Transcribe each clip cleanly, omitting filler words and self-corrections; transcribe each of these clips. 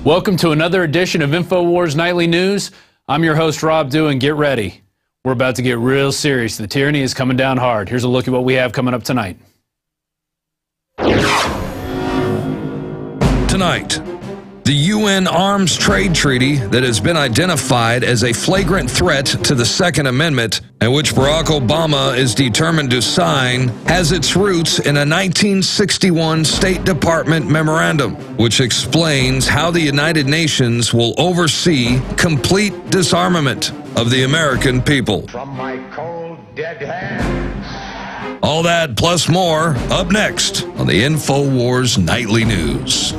Welcome to another edition of Infowars Nightly News. I'm your host, Rob Dew, and get ready. We're about to get real serious. The tyranny is coming down hard. Here's a look at what we have coming up tonight. Tonight, the UN Arms Trade Treaty that has been identified as a flagrant threat to the Second Amendment and which Barack Obama is determined to sign has its roots in a 1961 State Department memorandum, which explains how the United Nations will oversee complete disarmament of the American people. From my cold, dead hands. All that plus more up next on the Infowars Nightly News.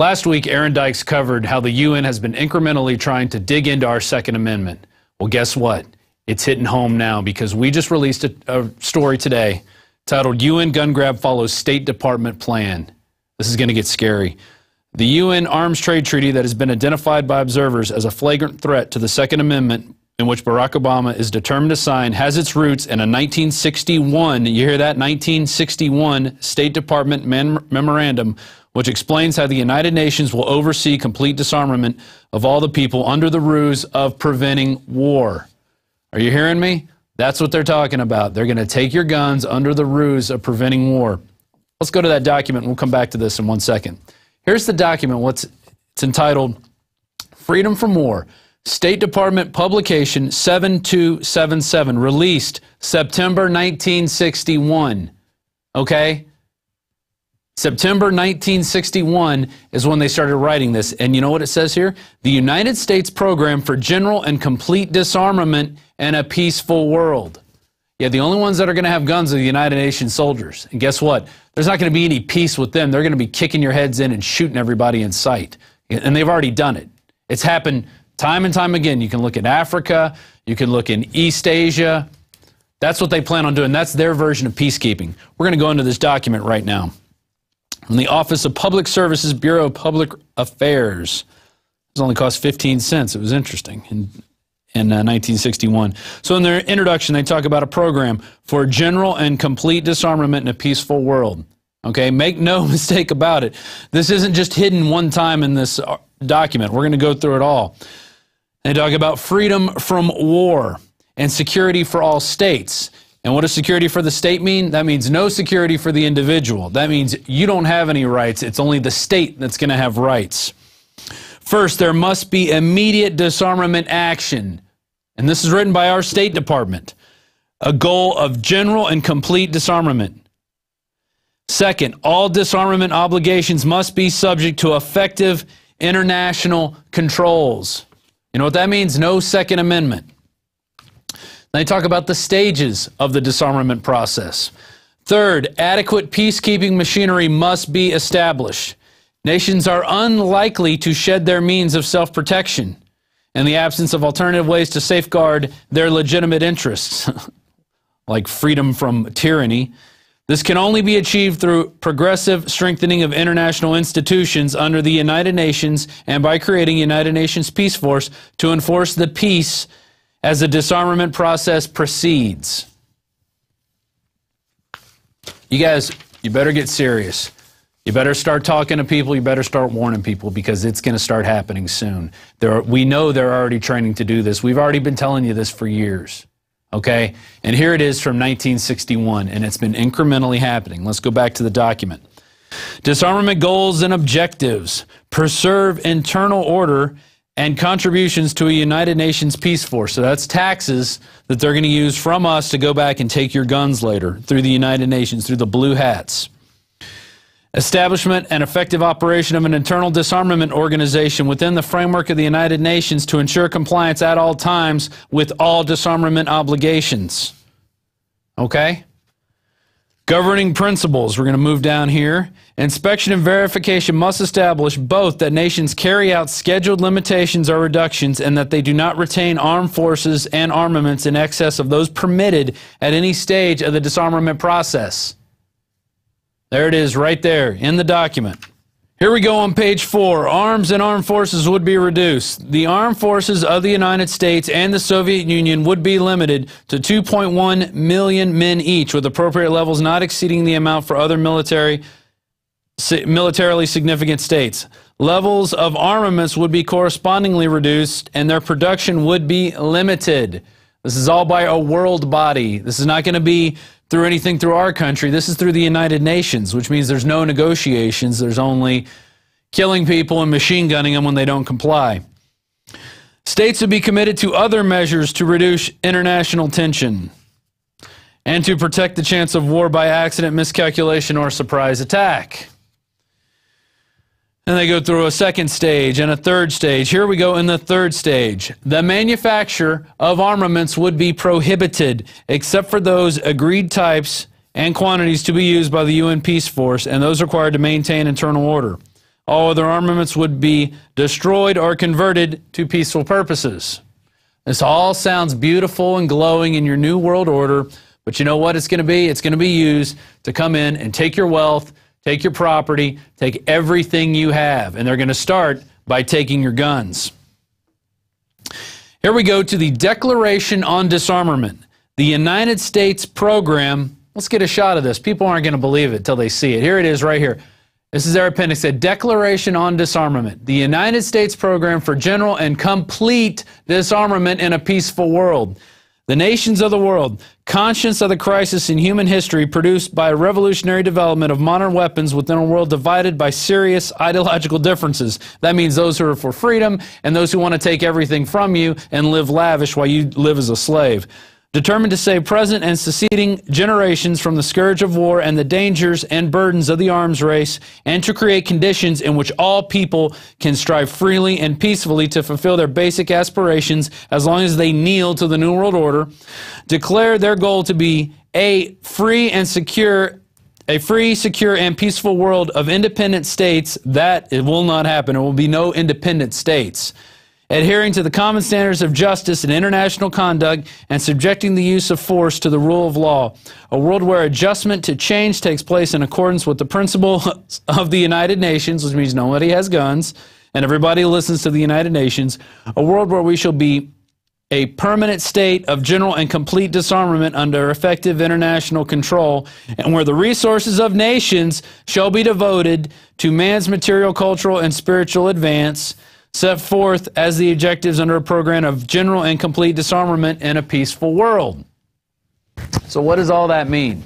Last week, Aaron Dykes covered how the UN has been incrementally trying to dig into our Second Amendment. Well, guess what? It's hitting home now because we just released a story today titled UN Gun Grab Follows State Department Plan. This is going to get scary. The UN Arms Trade Treaty that has been identified by observers as a flagrant threat to the Second Amendment, in which Barack Obama is determined to sign, has its roots in a 1961, you hear that, 1961 State Department memorandum, which explains how the United Nations will oversee complete disarmament of all the people under the ruse of preventing war. Are you hearing me? That's what they're talking about. They're going to take your guns under the ruse of preventing war. Let's go to that document, and we'll come back to this in 1 second. Here's the document. It's entitled Freedom from War, State Department Publication 7277, released September 1961. Okay? September 1961 is when they started writing this. And you know what it says here? The United States Program for General and Complete Disarmament and a Peaceful World. Yeah, the only ones that are going to have guns are the United Nations soldiers. And guess what? There's not going to be any peace with them. They're going to be kicking your heads in and shooting everybody in sight. And they've already done it. It's happened time and time again. You can look at Africa. You can look in East Asia. That's what they plan on doing. That's their version of peacekeeping. We're going to go into this document right now. From the Office of Public Services, Bureau of Public Affairs. It only cost 15 cents. It was interesting in 1961. So in their introduction, they talk about a program for general and complete disarmament in a peaceful world. Okay, make no mistake about it. This isn't just hidden one time in this document. We're going to go through it all. They talk about freedom from war and security for all states. And what does security for the state mean? That means no security for the individual. That means you don't have any rights. It's only the state that's going to have rights. First, there must be immediate disarmament action. And this is written by our State Department. A goal of general and complete disarmament. Second, all disarmament obligations must be subject to effective international controls. You know what that means? No Second Amendment. They talk about the stages of the disarmament process. Third, adequate peacekeeping machinery must be established. Nations are unlikely to shed their means of self-protection in the absence of alternative ways to safeguard their legitimate interests, like freedom from tyranny. This can only be achieved through progressive strengthening of international institutions under the United Nations and by creating a United Nations Peace Force to enforce the peace as the disarmament process proceeds. You guys, you better get serious. You better start talking to people. You better start warning people because it's going to start happening soon. We know they're already training to do this. We've already been telling you this for years. Okay? And here it is from 1961, and it's been incrementally happening. Let's go back to the document. Disarmament goals and objectives. Preserve internal order and contributions to a United Nations Peace Force. So that's taxes that they're going to use from us to go back and take your guns later through the United Nations, through the blue hats. Establishment and effective operation of an internal disarmament organization within the framework of the United Nations to ensure compliance at all times with all disarmament obligations. Okay? Governing principles, we're going to move down here. Inspection and verification must establish both that nations carry out scheduled limitations or reductions and that they do not retain armed forces and armaments in excess of those permitted at any stage of the disarmament process. There it is right there in the document. Here we go on page 4. Arms and armed forces would be reduced. The armed forces of the United States and the Soviet Union would be limited to 2.1 million men each, with appropriate levels not exceeding the amount for other militarily significant states. Levels of armaments would be correspondingly reduced, and their production would be limited. This is all by a world body. This is not going to be through anything through our country. This is through the United Nations, which means there's no negotiations. There's only killing people and machine gunning them when they don't comply. States would be committed to other measures to reduce international tension and to protect the chance of war by accident, miscalculation, or surprise attack. And they go through a second stage and a third stage. Here we go in the third stage. The manufacture of armaments would be prohibited, except for those agreed types and quantities to be used by the UN Peace Force and those required to maintain internal order. All other armaments would be destroyed or converted to peaceful purposes. This all sounds beautiful and glowing in your new world order, but you know what it's going to be? It's going to be used to come in and take your wealth, take your property, take everything you have. And they're going to start by taking your guns. Here we go to the Declaration on Disarmament. The United States program. Let's get a shot of this. People aren't going to believe it till they see it. Here it is right here. This is their appendix. A Declaration on Disarmament. The United States program for general and complete disarmament in a peaceful world. The nations of the world, conscious of the crisis in human history produced by a revolutionary development of modern weapons within a world divided by serious ideological differences. That means those who are for freedom and those who want to take everything from you and live lavish while you live as a slave. Determined to save present and succeeding generations from the scourge of war and the dangers and burdens of the arms race, and to create conditions in which all people can strive freely and peacefully to fulfill their basic aspirations as long as they kneel to the New World Order, declare their goal to be a free, secure, and peaceful world of independent states. That it will not happen. There will be no independent states. Adhering to the common standards of justice and international conduct, and subjecting the use of force to the rule of law. A world where adjustment to change takes place in accordance with the principle of the United Nations, which means nobody has guns, and everybody listens to the United Nations. A world where we shall be a permanent state of general and complete disarmament under effective international control, and where the resources of nations shall be devoted to man's material, cultural, and spiritual advance, set forth as the objectives under a program of general and complete disarmament in a peaceful world. So what does all that mean?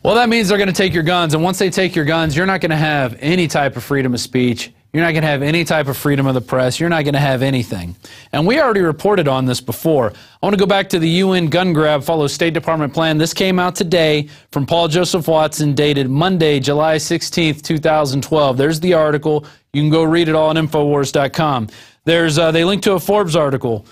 Well, that means they're going to take your guns, and once they take your guns, you're not going to have any type of freedom of speech. You're not going to have any type of freedom of the press. You're not going to have anything. And we already reported on this before. I want to go back to the UN gun grab follows State Department plan. This came out today from Paul Joseph Watson, dated Monday, July 16th, 2012. There's the article. You can go read it all on Infowars.com. They link to a Forbes article.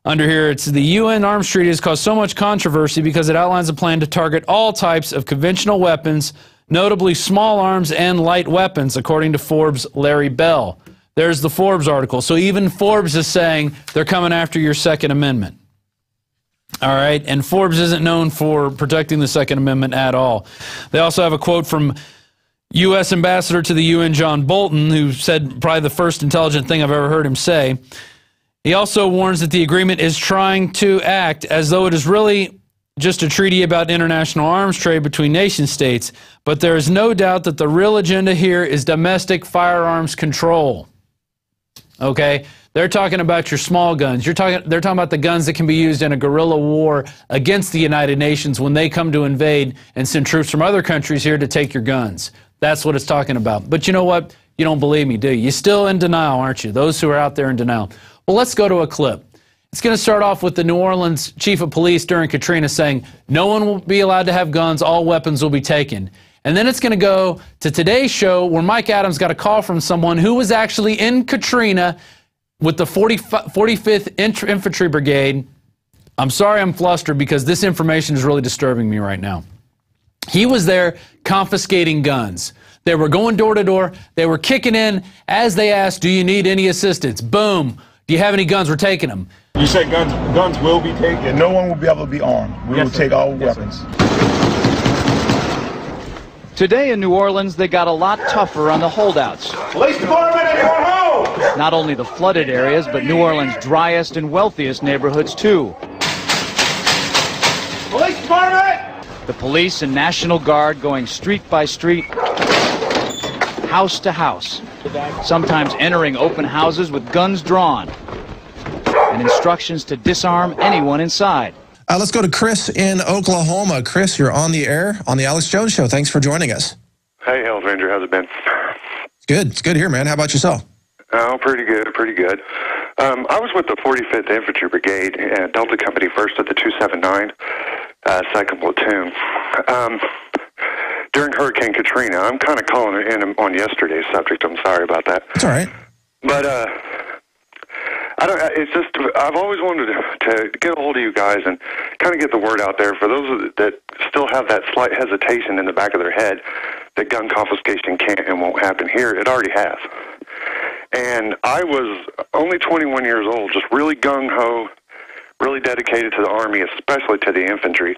Under here, it's the UN Arms Treaty has caused so much controversy because it outlines a plan to target all types of conventional weapons, notably small arms and light weapons, according to Forbes' Larry Bell. There's the Forbes article. So even Forbes is saying they're coming after your Second Amendment. All right, and Forbes isn't known for protecting the Second Amendment at all. They also have a quote from U.S. Ambassador to the UN, John Bolton, who said probably the first intelligent thing I've ever heard him say. He also warns that the agreement is trying to act as though it is really just a treaty about international arms trade between nation states, but there is no doubt that the real agenda here is domestic firearms control. Okay? They're talking about your small guns. They're talking about the guns that can be used in a guerrilla war against the United Nations when they come to invade and send troops from other countries here to take your guns. That's what it's talking about. But you know what? You don't believe me, do you? You're still in denial, aren't you? Those who are out there in denial. Well, let's go to a clip. It's going to start off with the New Orleans chief of police during Katrina saying, no one will be allowed to have guns, all weapons will be taken. And then it's going to go to today's show where Mike Adams got a call from someone who was actually in Katrina with the 45th Infantry Brigade. I'm sorry I'm flustered because this information is really disturbing me right now. He was there confiscating guns. They were going door to door. They were kicking in as they asked, do you need any assistance? Boom. Do you have any guns? We're taking them. You said guns will be taken? And no one will be able to be armed. We will take all weapons. Today in New Orleans, they got a lot tougher on the holdouts. Police department, anyone home? Not only the flooded areas, but New Orleans' driest and wealthiest neighborhoods, too. Police department! The police and National Guard going street by street, house to house, sometimes entering open houses with guns drawn, and instructions to disarm anyone inside. Let's go to Chris in Oklahoma. Chris, you're on the air on the Alex Jones Show. Thanks for joining us. Hey, Hells Ranger, how's it been? Good. It's good here, man. How about yourself? Oh, pretty good, pretty good. I was with the 45th Infantry Brigade, Delta Company, 1st of the 279, 2nd Platoon. During Hurricane Katrina, I'm kind of calling in on yesterday's subject. I'm sorry about that. It's all right. But it's just, I've always wanted to get a hold of you guys and kind of get the word out there for those that still have that slight hesitation in the back of their head that gun confiscation can't and won't happen here. It already has. And I was only 21 years old, just really gung-ho, really dedicated to the Army, especially to the infantry.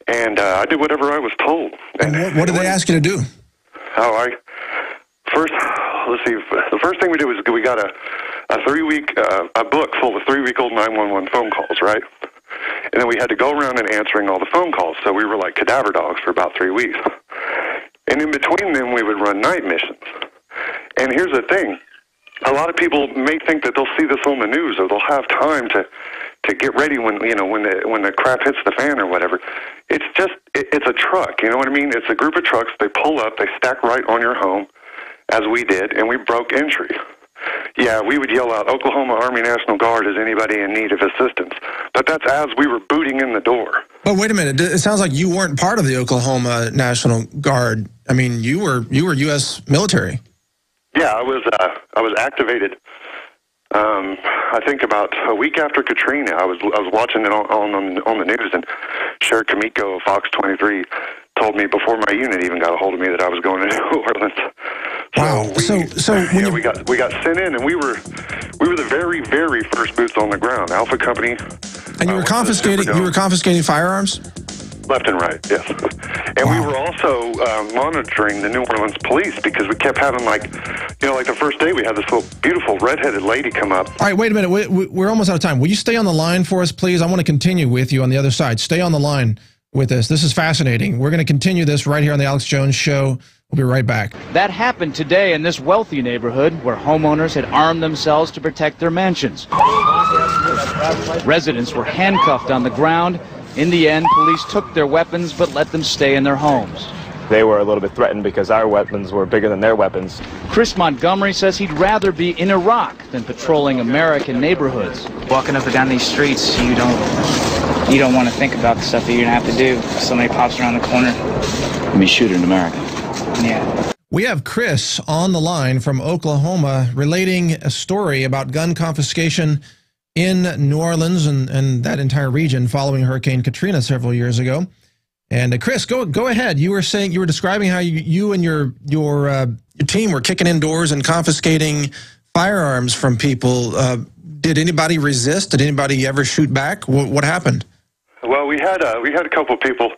And I did whatever I was told. And what did they ask you to do? The first thing we did was we got a 3-week a book full of 3-week-old 911 phone calls, right? And then we had to go around and answering all the phone calls. So we were like cadaver dogs for about 3 weeks. And in between them, we would run night missions. And here's the thing. A lot of people may think that they'll see this on the news or they'll have time to get ready when the crap hits the fan or whatever. It's just, it's a truck, you know what I mean? It's a group of trucks. They pull up, they stack right on your home, as we did, and we broke entry. Yeah, we would yell out, Oklahoma Army National Guard, is anybody in need of assistance? But that's as we were booting in the door. But wait a minute, it sounds like you weren't part of the Oklahoma National Guard. I mean, you were U.S. military. Yeah, I was activated. I think about a week after Katrina, I was watching it on the news, and Sheriff Kamiko of Fox 23 told me before my unit even got a hold of me that I was going to New Orleans. Wow. We got sent in, and we were the very, very first boots on the ground. Alpha Company. And you were confiscating firearms? Left and right, yes. And we were also monitoring the New Orleans police because we kept having, like the first day we had this little beautiful redheaded lady come up. All right, wait a minute. We're almost out of time. Will you stay on the line for us, please? I want to continue with you on the other side. Stay on the line with us. This is fascinating. We're going to continue this right here on the Alex Jones Show. We'll be right back. That happened today in this wealthy neighborhood where homeowners had armed themselves to protect their mansions. Residents were handcuffed on the ground. In the end, police took their weapons but let them stay in their homes. They were a little bit threatened because our weapons were bigger than their weapons. Chris Montgomery says he'd rather be in Iraq than patrolling American neighborhoods. Walking up and down these streets, you don't want to think about the stuff that you're going to have to do. Somebody pops around the corner. I mean, shoot in America. Yeah. We have Chris on the line from Oklahoma relating a story about gun confiscation in New Orleans and that entire region following Hurricane Katrina several years ago. And Chris, go ahead. You were describing how you and your team were kicking in doors and confiscating firearms from people. Did anybody resist? Did anybody ever shoot back? What happened? Well, we had a couple of people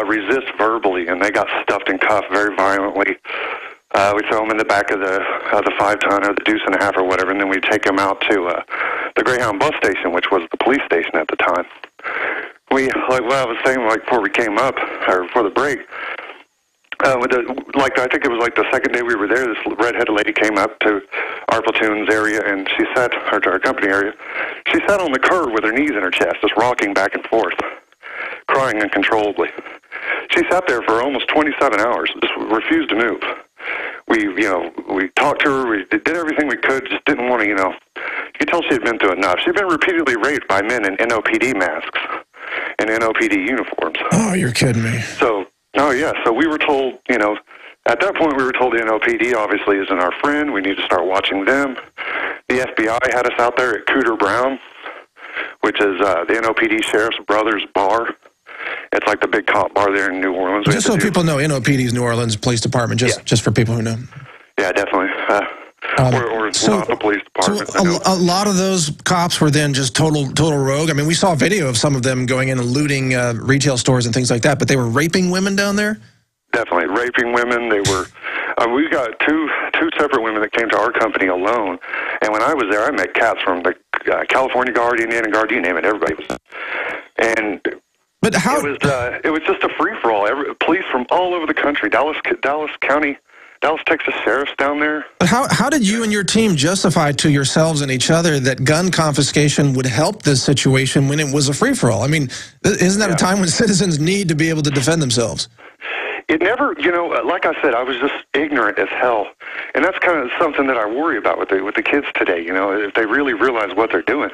resist verbally, and they got stuffed and cuffed very violently. We throw them in the back of the 5-ton or the deuce and a half or whatever, and then we take them out to the Greyhound bus station, which was the police station at the time. Like what I was saying, like before we came up or before the break, I think it was like the second day we were there. This redheaded lady came up to our platoon's area, and she sat, or to our company area. She sat on the curb with her knees in her chest, just rocking back and forth, crying uncontrollably. She sat there for almost 27 hours, just refused to move. We talked to her, we did everything we could, just didn't want to, you could tell she had been through enough. She'd been repeatedly raped by men in NOPD masks and NOPD uniforms. Oh, you're kidding me. So we were told, at that point we were told the NOPD obviously isn't our friend. We need to start watching them. The FBI had us out there at Cooter Brown, which is the NOPD sheriff's brother's bar. It's like the big cop bar there in New Orleans. Just so people know, NOPD's New Orleans Police Department, just for people who know. Yeah, definitely. Or not the police department. So a lot of those cops were then just total rogue. I mean, we saw video of some of them going in and looting retail stores and things like that, but they were raping women down there? Definitely raping women. They were. We got two separate women that came to our company alone, and when I was there, I met cats from the California Guard, Indiana Guard, you name it. Everybody was. And but how it was just a free for all. Police from all over the country. Dallas County, Dallas, Texas sheriffs down there. But how did you and your team justify to yourselves and each other that gun confiscation would help this situation when it was a free for all? I mean, isn't that a time when citizens need to be able to defend themselves? It never, like I said, I was just ignorant as hell, and that's kind of something that I worry about with the kids today. If they really realize what they're doing.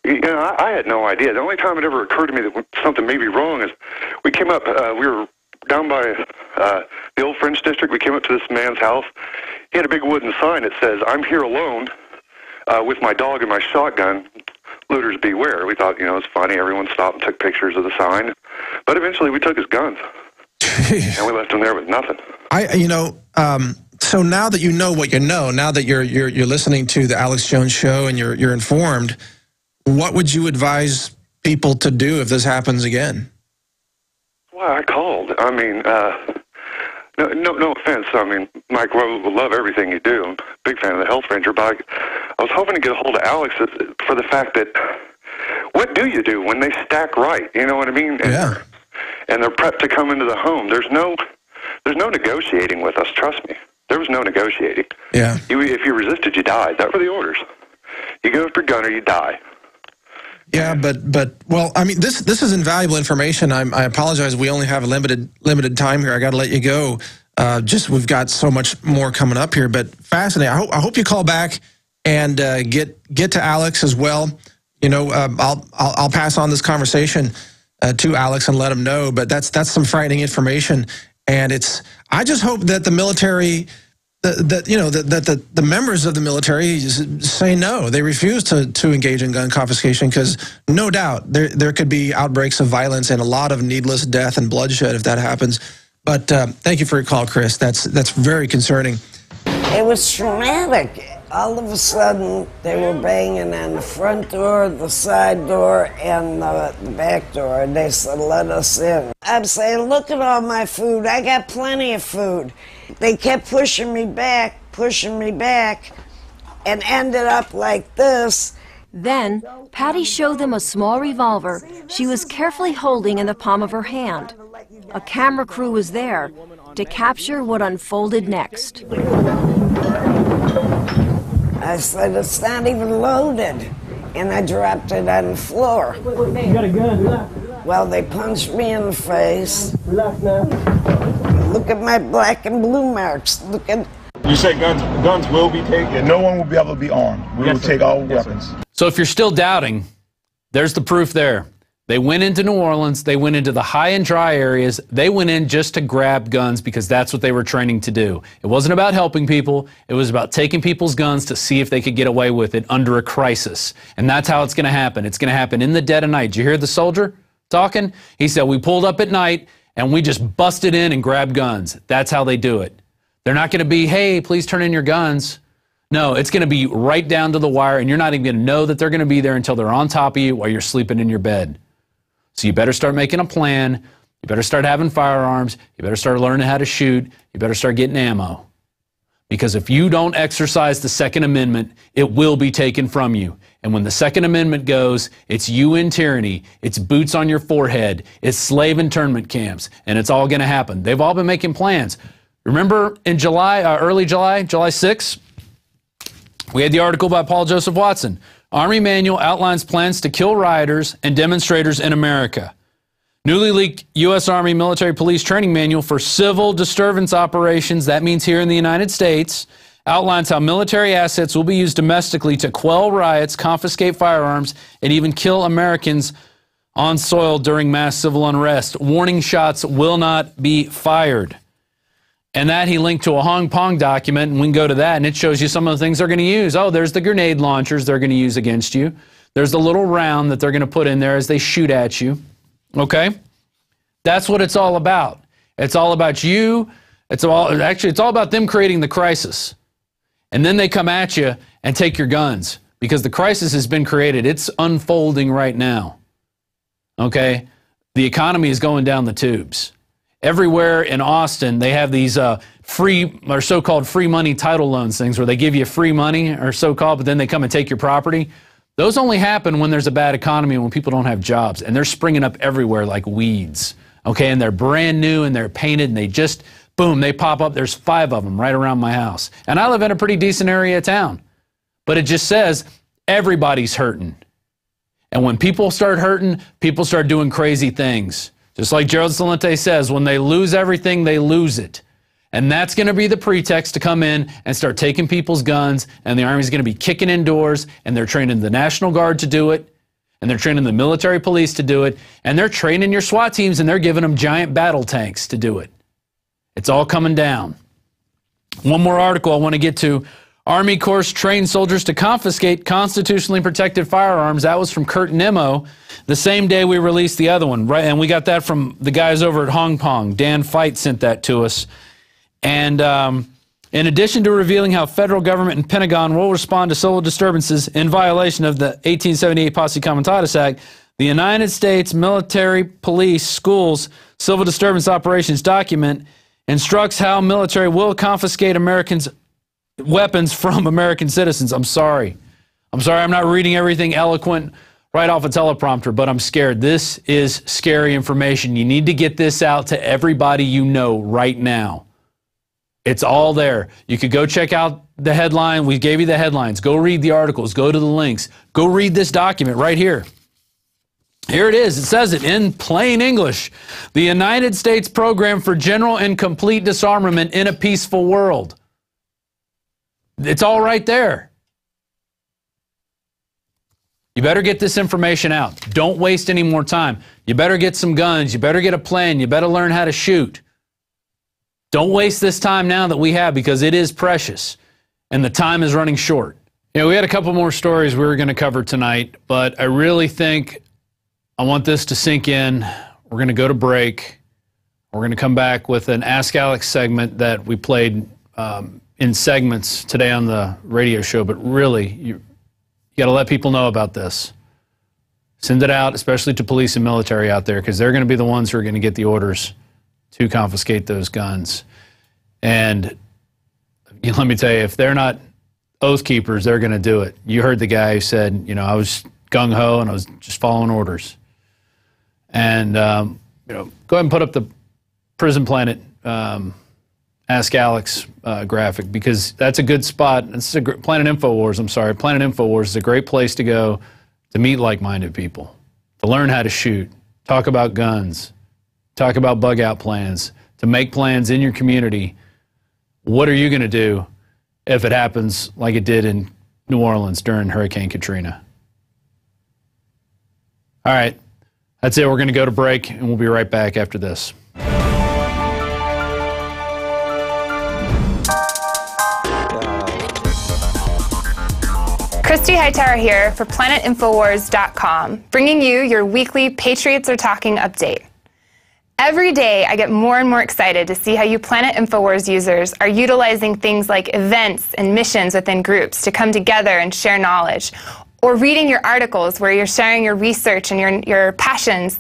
I had no idea. The only time it ever occurred to me that something may be wrong is we came up. We were down by the old French district. We came up to this man's house. He had a big wooden sign that says, "I'm here alone with my dog and my shotgun. Looters beware." We thought, it's funny. Everyone stopped and took pictures of the sign, but eventually we took his guns. And we left him there with nothing. So now that you know what you know, now that you're listening to the Alex Jones Show and you're informed, what would you advise people to do if this happens again? Well, I called. I mean, no offense. I mean, Mike, we love everything you do. I'm a big fan of the Health Ranger, but I was hoping to get a hold of Alex for the fact that what do you do when they stack right? You know what I mean? And they're prepped to come into the home. There's no negotiating with us. Trust me. There was no negotiating. Yeah. If you resisted, you died. That were the orders. You go after a gun or you die. Yeah, but well, I mean, this is invaluable information. I apologize. We only have a limited time here. I got to let you go. We've got so much more coming up here, but fascinating. I hope you call back and get to Alex as well. I'll pass on this conversation to Alex and let him know. But that's some frightening information, and I just hope that the military. That the members of the military say no. They refuse to engage in gun confiscation because no doubt there could be outbreaks of violence and a lot of needless death and bloodshed if that happens. But thank you for your call, Chris. That's very concerning. It was traumatic. All of a sudden, they were banging on the front door, the side door, and the back door. And they said, "Let us in." I'm saying, "Look at all my food. I got plenty of food." They kept pushing me back, and ended up like this. Then, Patty showed them a small revolver she was carefully holding in the palm of her hand. A camera crew was there to capture what unfolded next. I said, "It's not even loaded." And I dropped it on the floor. You got a gun, relax. Well, they punched me in the face. Relax now. Look at my black and blue marks. Look at... You say guns will be taken? Yeah, no one will be able to be armed. We will take all weapons. So if you're still doubting, there's the proof there. They went into New Orleans. They went into the high and dry areas. They went in just to grab guns because that's what they were training to do. It wasn't about helping people. It was about taking people's guns to see if they could get away with it under a crisis. And that's how it's going to happen. It's going to happen in the dead of night. Did you hear the soldier talking? He said, "We pulled up at night and we just busted in and grabbed guns." That's how they do it. They're not going to be, "Hey, please turn in your guns." No, it's going to be right down to the wire, and you're not even going to know that they're going to be there until they're on top of you while you're sleeping in your bed. So you better start making a plan. You better start having firearms. You better start learning how to shoot. You better start getting ammo. Because if you don't exercise the Second Amendment, it will be taken from you. And when the Second Amendment goes, it's UN tyranny, it's boots on your forehead, it's slave internment camps, and it's all going to happen. They've all been making plans. Remember in early July 6th, we had the article by Paul Joseph Watson. Army manual outlines plans to kill rioters and demonstrators in America. Newly leaked U.S. Army military police training manual for civil disturbance operations, that means here in the United States, outlines how military assets will be used domestically to quell riots, confiscate firearms, and even kill Americans on soil during mass civil unrest. Warning shots will not be fired. And that he linked to a Hong Kong document, and we can go to that, and it shows you some of the things they're going to use. Oh, there's the grenade launchers they're going to use against you. There's the little round that they're going to put in there as they shoot at you. Okay? That's what it's all about. It's all about you. It's all about them creating the crisis. And then they come at you and take your guns because the crisis has been created. It's unfolding right now. Okay? The economy is going down the tubes. everywhere in Austin, they have these free or so-called free money title loans things where they give you free money or so-called, but then they come and take your property. Those only happen when there's a bad economy and when people don't have jobs, and they're springing up everywhere like weeds, okay? And they're brand new and they're painted and they just, boom, they pop up. There's 5 of them right around my house. And I live in a pretty decent area of town, but it just says everybody's hurting. And when people start hurting, people start doing crazy things. Just like Gerald Celente says, when they lose everything, they lose it. And that's going to be the pretext to come in and start taking people's guns, and the Army's going to be kicking in doors, and they're training the National Guard to do it, and they're training the military police to do it, and they're training your SWAT teams, and they're giving them giant battle tanks to do it. It's all coming down. One more article I want to get to. Army Corps trained soldiers to confiscate constitutionally protected firearms. That was from Kurt Nimmo the same day we released the other one, right? And we got that from the guys over at Hong Kong. Dan Fight sent that to us. And in addition to revealing how federal government and Pentagon will respond to civil disturbances in violation of the 1878 Posse Comitatus Act, the United States Military Police Schools Civil Disturbance Operations document instructs how military will confiscate Americans' weapons from American citizens. I'm sorry. I'm not reading everything eloquent right off a teleprompter, but I'm scared. This is scary information. You need to get this out to everybody you know right now. It's all there. You could go check out the headline. We gave you the headlines. Go read the articles. Go to the links. Go read this document right here. Here it is. It says it in plain English. The United States Program for General and Complete Disarmament in a Peaceful World. It's all right there. You better get this information out. Don't waste any more time. You better get some guns. You better get a plan. You better learn how to shoot. Don't waste this time now that we have, because it is precious and the time is running short. You know, we had a couple more stories we were going to cover tonight, but I really think I want this to sink in. We're going to go to break. We're going to come back with an Ask Alex segment that we played in segments today on the radio show, but really, you got to let people know about this. Send it out, especially to police and military out there, because they're going to be the ones who are going to get the orders to confiscate those guns. And let me tell you, if they're not oath keepers, they're going to do it. You heard the guy who said, you know, I was gung-ho and I was just following orders. And, you know, go ahead and put up the Prison Planet Ask Alex graphic, because that's a good spot. It's a Planet Infowars, I'm sorry. Planet Infowars is a great place to go to meet like-minded people, to learn how to shoot, talk about guns, talk about bug-out plans, to make plans in your community. What are you going to do if it happens like it did in New Orleans during Hurricane Katrina? All right, that's it. We're going to go to break, and we'll be right back after this. Christy Hightower here for PlanetInfowars.com, bringing you your weekly Patriots Are Talking update. Every day, I get more and more excited to see how you Planet Infowars users are utilizing things like events and missions within groups to come together and share knowledge, or reading your articles where you're sharing your research and your passions.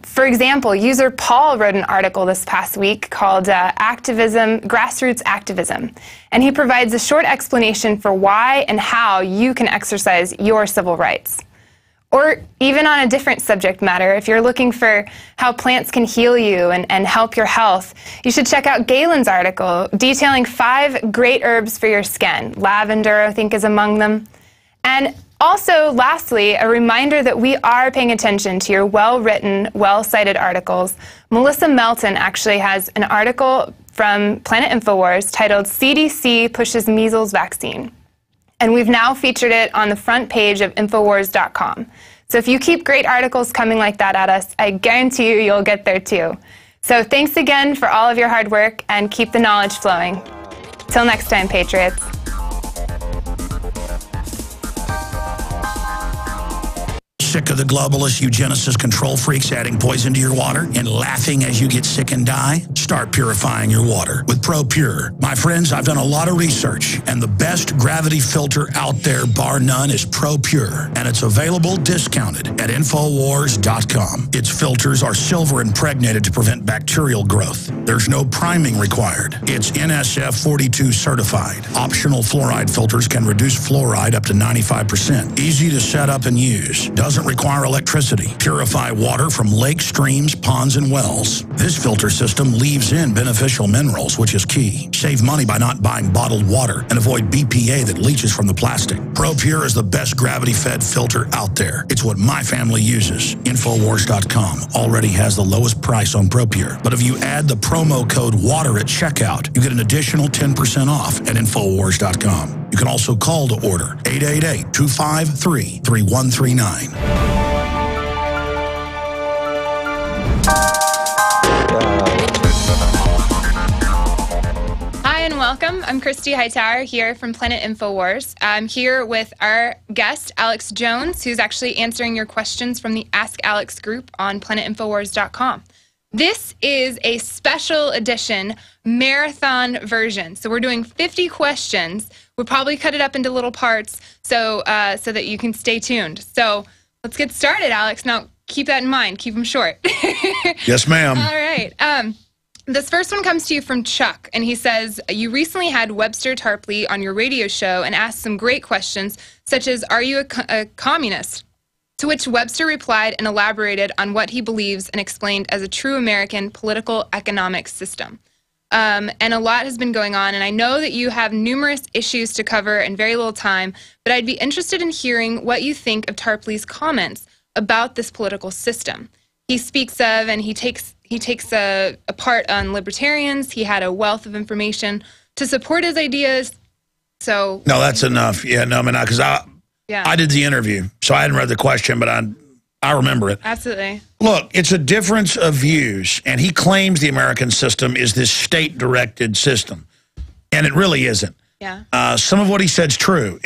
For example, user Paul wrote an article this past week called Grassroots Activism, and he provides a short explanation for why and how you can exercise your civil rights. Or even on a different subject matter, if you're looking for how plants can heal you and help your health, you should check out Galen's article detailing 5 great herbs for your skin. Lavender, I think, is among them. And also, lastly, a reminder that we are paying attention to your well-written, well-cited articles. Melissa Melton actually has an article from Planet Infowars titled CDC Pushes Measles Vaccine. And we've now featured it on the front page of Infowars.com. So if you keep great articles coming like that at us, I guarantee you you'll get there too. So thanks again for all of your hard work, and keep the knowledge flowing. Till next time, Patriots. Sick of the globalists, eugenicists, control freaks adding poison to your water and laughing as you get sick and die? Start purifying your water with ProPure. My friends, I've done a lot of research, and the best gravity filter out there, bar none, is ProPure, and it's available discounted at Infowars.com. Its filters are silver impregnated to prevent bacterial growth. There's no priming required. It's NSF 42 certified. Optional fluoride filters can reduce fluoride up to 95%. Easy to set up and use. Doesn't require electricity. Purify water from lakes, streams, ponds, and wells. This filter system leaves in beneficial minerals, which is key. Save money by not buying bottled water and avoid BPA that leaches from the plastic. ProPure is the best gravity-fed filter out there. It's what my family uses. Infowars.com already has the lowest price on ProPure. But if you add the promo code WATER at checkout, you get an additional 10% off at Infowars.com. You can also call to order 888-253-3139. Hi and welcome. I'm Christy Hightower here from Planet Infowars. I'm here with our guest, Alex Jones, who's actually answering your questions from the Ask Alex group on planetinfowars.com. This is a special edition marathon version. So we're doing 50 questions. We'll probably cut it up into little parts so that you can stay tuned. So let's get started, Alex. Now, keep that in mind. Keep them short. Yes, ma'am. All right. This first one comes to you from Chuck, and he says, you recently had Webster Tarpley on your radio show and asked some great questions, such as, are you a communist? To which Webster replied and elaborated on what he believes and explained as a true American political economic system. And a lot has been going on, and I know that you have numerous issues to cover in very little time, but I'd be interested in hearing what you think of Tarpley's comments about this political system. He speaks of, and he takes a part on libertarians. He had a wealth of information to support his ideas. So no, that's enough. Yeah, no, I mean, because I did the interview, so I hadn't read the question, but I remember it. Absolutely. Look, it's a difference of views, and he claims the American system is this state-directed system, and it really isn't. Yeah. Some of what he said's true,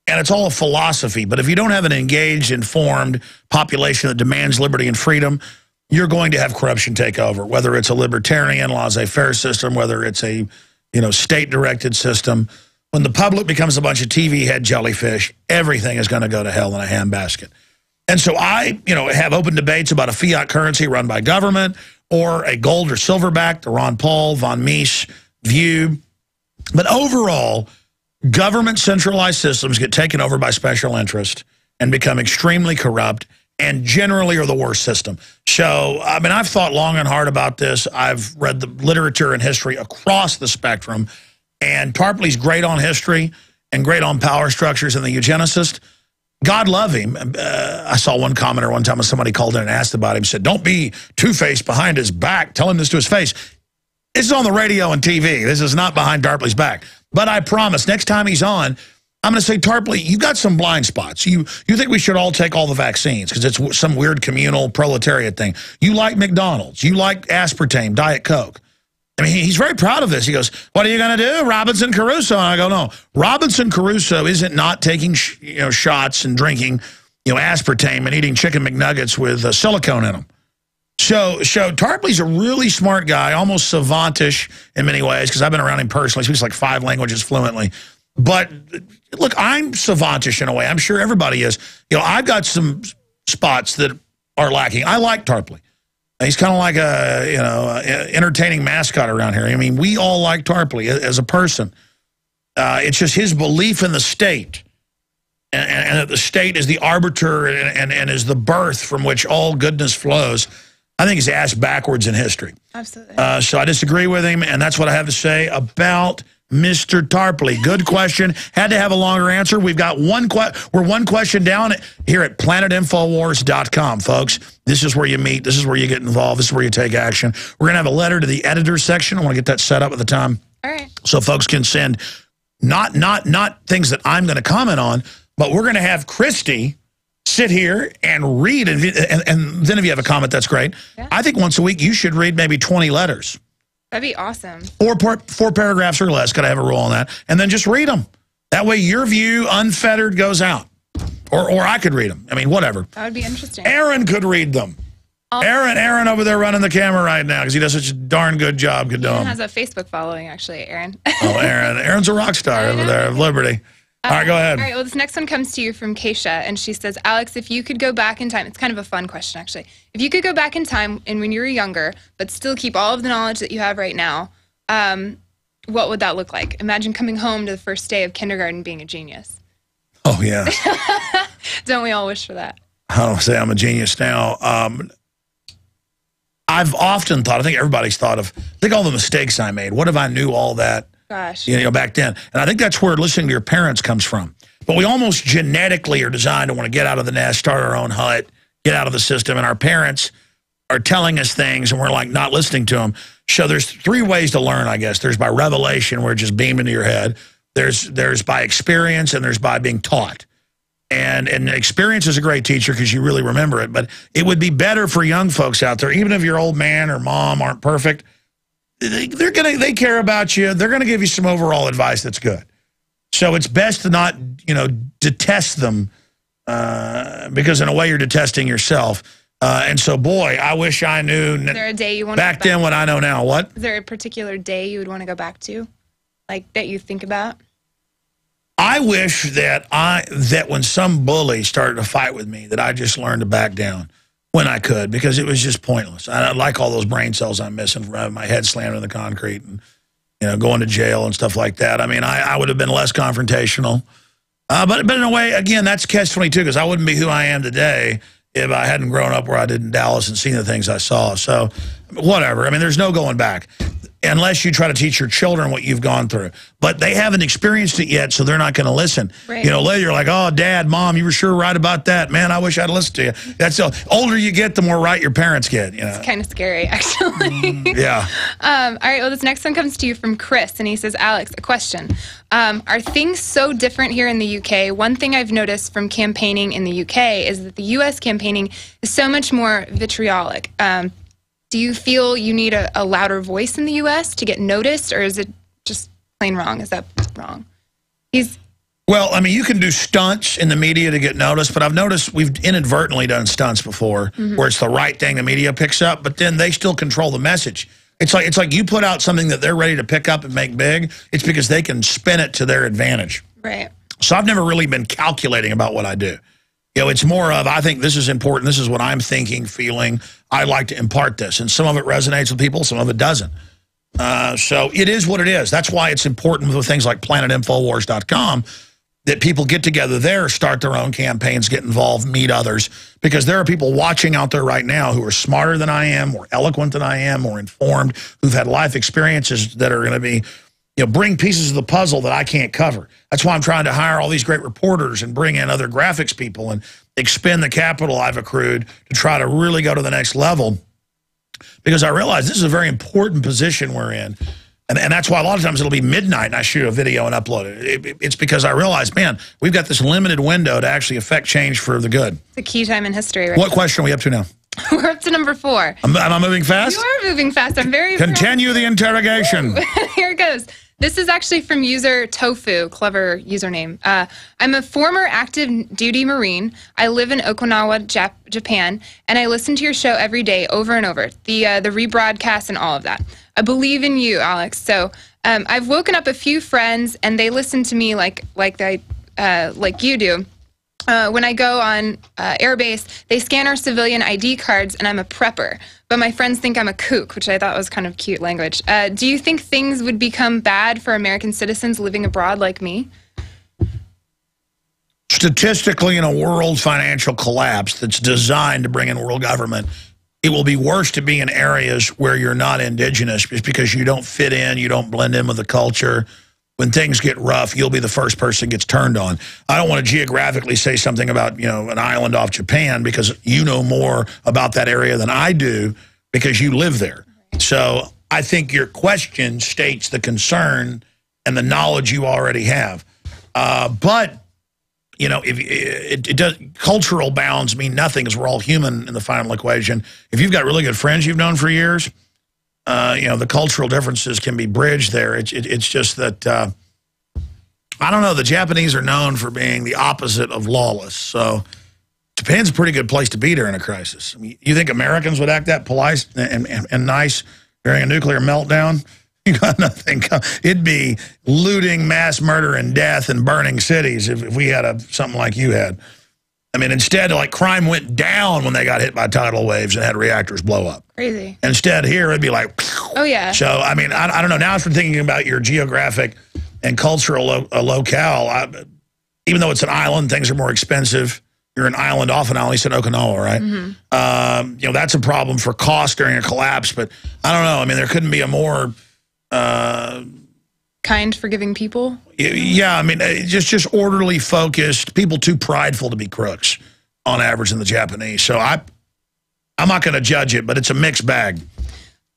and it's all a philosophy, but if you don't have an engaged, informed population that demands liberty and freedom, you're going to have corruption take over, whether it's a libertarian, laissez-faire system, whether it's a state-directed system. When the public becomes a bunch of TV-head jellyfish, everything is going to go to hell in a handbasket. And so I, have open debates about a fiat currency run by government or a gold or silverback, the Ron Paul, von Mises view. But overall, government centralized systems get taken over by special interest and become extremely corrupt and generally are the worst system. So, I mean, I've thought long and hard about this. I've read the literature and history across the spectrum, and Tarpley's great on history and great on power structures and the eugenicist. God love him. I saw one commenter one time when somebody called in and asked about him, said, don't be two-faced behind his back. Tell him this to his face. It's on the radio and TV. This is not behind Tarpley's back. But I promise, next time he's on, I'm going to say, Tarpley, you got some blind spots. You think we should all take all the vaccines because it's some weird communal proletariat thing. You like McDonald's. You like aspartame, Diet Coke. I mean, he's very proud of this. He goes, what are you going to do, Robinson Crusoe? And I go, no. Robinson Crusoe isn't not taking shots and drinking aspartame and eating chicken McNuggets with silicone in them. So Tarpley's a really smart guy, almost savantish in many ways, because I've been around him personally. He speaks like 5 languages fluently. But look, I'm savantish in a way. I'm sure everybody is. I've got some spots that are lacking. I like Tarpley. He's kind of like a entertaining mascot around here. I mean, we all like Tarpley as a person. It's just his belief in the state, and that the state is the arbiter and is the birth from which all goodness flows. I think he's ass backwards in history. Absolutely. So I disagree with him, and that's what I have to say about Mr. Tarpley. Good question. Had to have a longer answer. We've got we're one question down here at planetinfowars.com, folks. This is where you meet. This is where you get involved. This is where you take action. We're going to have a letter to the editor section. I want to get that set up at the time. All right. So folks can send not things that I'm going to comment on, but we're going to have Christy sit here and read. And then if you have a comment, that's great. Yeah. I think once a week you should read maybe 20 letters. That'd be awesome. Or 4 paragraphs or less. Got to have a rule on that. And then just read them. That way your view, unfettered, goes out. Or I could read them. I mean, whatever. That would be interesting. Aaron could read them. Aaron over there running the camera right now because he does such a darn good job. Good Aaron has a Facebook following, actually, Aaron. Oh, Aaron. Aaron's a rock star over there of Liberty. All right, go ahead. All right, well, this next one comes to you from Keisha, and she says, Alex, if you could go back in time, it's kind of a fun question, actually. If you could go back in time and when you were younger, but still keep all of the knowledge that you have right now, what would that look like? Imagine coming home to the first day of kindergarten being a genius. Oh, yeah. Don't we all wish for that? I don't say I'm a genius now. I've often thought, I think everybody's thought of, think all the mistakes I made. What if I knew all that? Gosh. You know, back then. And I think that's where listening to your parents comes from. But we almost genetically are designed to want to get out of the nest, start our own hut, get out of the system. And our parents are telling us things and we're like not listening to them. So there's 3 ways to learn, I guess. There's by revelation, where it just beamed into your head. There's by experience, and there's by being taught. And experience is a great teacher because you really remember it. But it would be better for young folks out there, even if your old man or mom aren't perfect, they care about you. They're gonna give you some overall advice that's good. So it's best to not, detest them because in a way you're detesting yourself. And so, boy, I wish I knew. Is there a day you want back then what I know now? What? Is there a particular day you would want to go back to, like that you think about? I wish that when some bully started to fight with me, that I just learned to back down when I could, because it was just pointless. I like all those brain cells I'm missing from having my head slammed in the concrete and going to jail and stuff like that. I mean, I would have been less confrontational. But in a way, again, that's catch-22 because I wouldn't be who I am today if I hadn't grown up where I did in Dallas and seen the things I saw. So whatever. I mean, there's no going back unless you try to teach your children what you've gone through. But they haven't experienced it yet, so they're not going to listen. Right. Later you're like, oh, Dad, Mom, you were sure right about that. Man, I wish I'd listened to you. That's the older you get, the more right your parents get. It's kind of scary, actually. Yeah. All right, well, this next one comes to you from Chris, and he says, Alex, a question. Are things so different here in the UK? One thing I've noticed from campaigning in the UK is that the US campaigning is so much more vitriolic. Do you feel you need a louder voice in the U.S. to get noticed, or is it just plain wrong? Is that wrong? Well, I mean, you can do stunts in the media to get noticed, but I've noticed we've inadvertently done stunts before where it's the right thing the media picks up, but then they still control the message. It's like you put out something that they're ready to pick up and make big. It's because they can spin it to their advantage. Right. So I've never really been calculating about what I do. It's more of, I think this is important. This is what I'm thinking, feeling. I like to impart this. And some of it resonates with people. Some of it doesn't. So it is what it is. That's why it's important with things like planetinfowars.com that people get together there, start their own campaigns, get involved, meet others. Because there are people watching out there right now who are smarter than I am, more eloquent than I am, more informed, who've had life experiences that are going to be, bring pieces of the puzzle that I can't cover. That's why I'm trying to hire all these great reporters and bring in other graphics people and expend the capital I've accrued to try to really go to the next level. Because I realize this is a very important position we're in. And that's why a lot of times it'll be midnight and I shoot a video and upload it. It's because I realize, man, we've got this limited window to actually affect change for the good. It's a key time in history, right? What question are we up to now? We're up to number 4. Am I moving fast? You are moving fast. I'm very Continue the interrogation. Here it goes. This is actually from user Tofu, clever username. I'm a former active duty Marine. I live in Okinawa, Japan, and I listen to your show every day over and over, the rebroadcast and all of that. I believe in you, Alex. So I've woken up a few friends, and they listen to me like you do. When I go on airbase, they scan our civilian ID cards, and I'm a prepper. But my friends think I'm a kook, which I thought was kind of cute language. Do you think things would become bad for American citizens living abroad like me? Statistically, in a world financial collapse that's designed to bring in world government, it will be worse to be in areas where you're not indigenous just because you don't fit in, you don't blend in with the culture. When things get rough, you'll be the first person gets turned on. I don't want to geographically say something about, an island off Japan because you know more about that area than I do because you live there. So I think your question states the concern and the knowledge you already have. But, if it does, cultural bounds mean nothing because we're all human in the final equation. If you've got really good friends you've known for years, the cultural differences can be bridged there. It's just that, I don't know, the Japanese are known for being the opposite of lawless. So Japan's a pretty good place to be during a crisis. I mean, you think Americans would act that polite and nice during a nuclear meltdown? You got nothing. It'd be looting, mass murder, and death and burning cities if we had something like you had. I mean, instead, like, crime went down when they got hit by tidal waves and had reactors blow up. Crazy. Instead, here, it'd be like... Oh, yeah. So, I mean, I don't know. Now, as we're thinking about your geographic and cultural locale, even though it's an island, things are more expensive. You're an island off an island, you said Okinawa, right? Mm-hmm. You know, that's a problem for cost during a collapse, but I don't know. I mean, there couldn't be a more... kind, forgiving people? Yeah, I mean, just orderly, focused, people too prideful to be crooks on average in the Japanese. So I'm not going to judge it, but it's a mixed bag.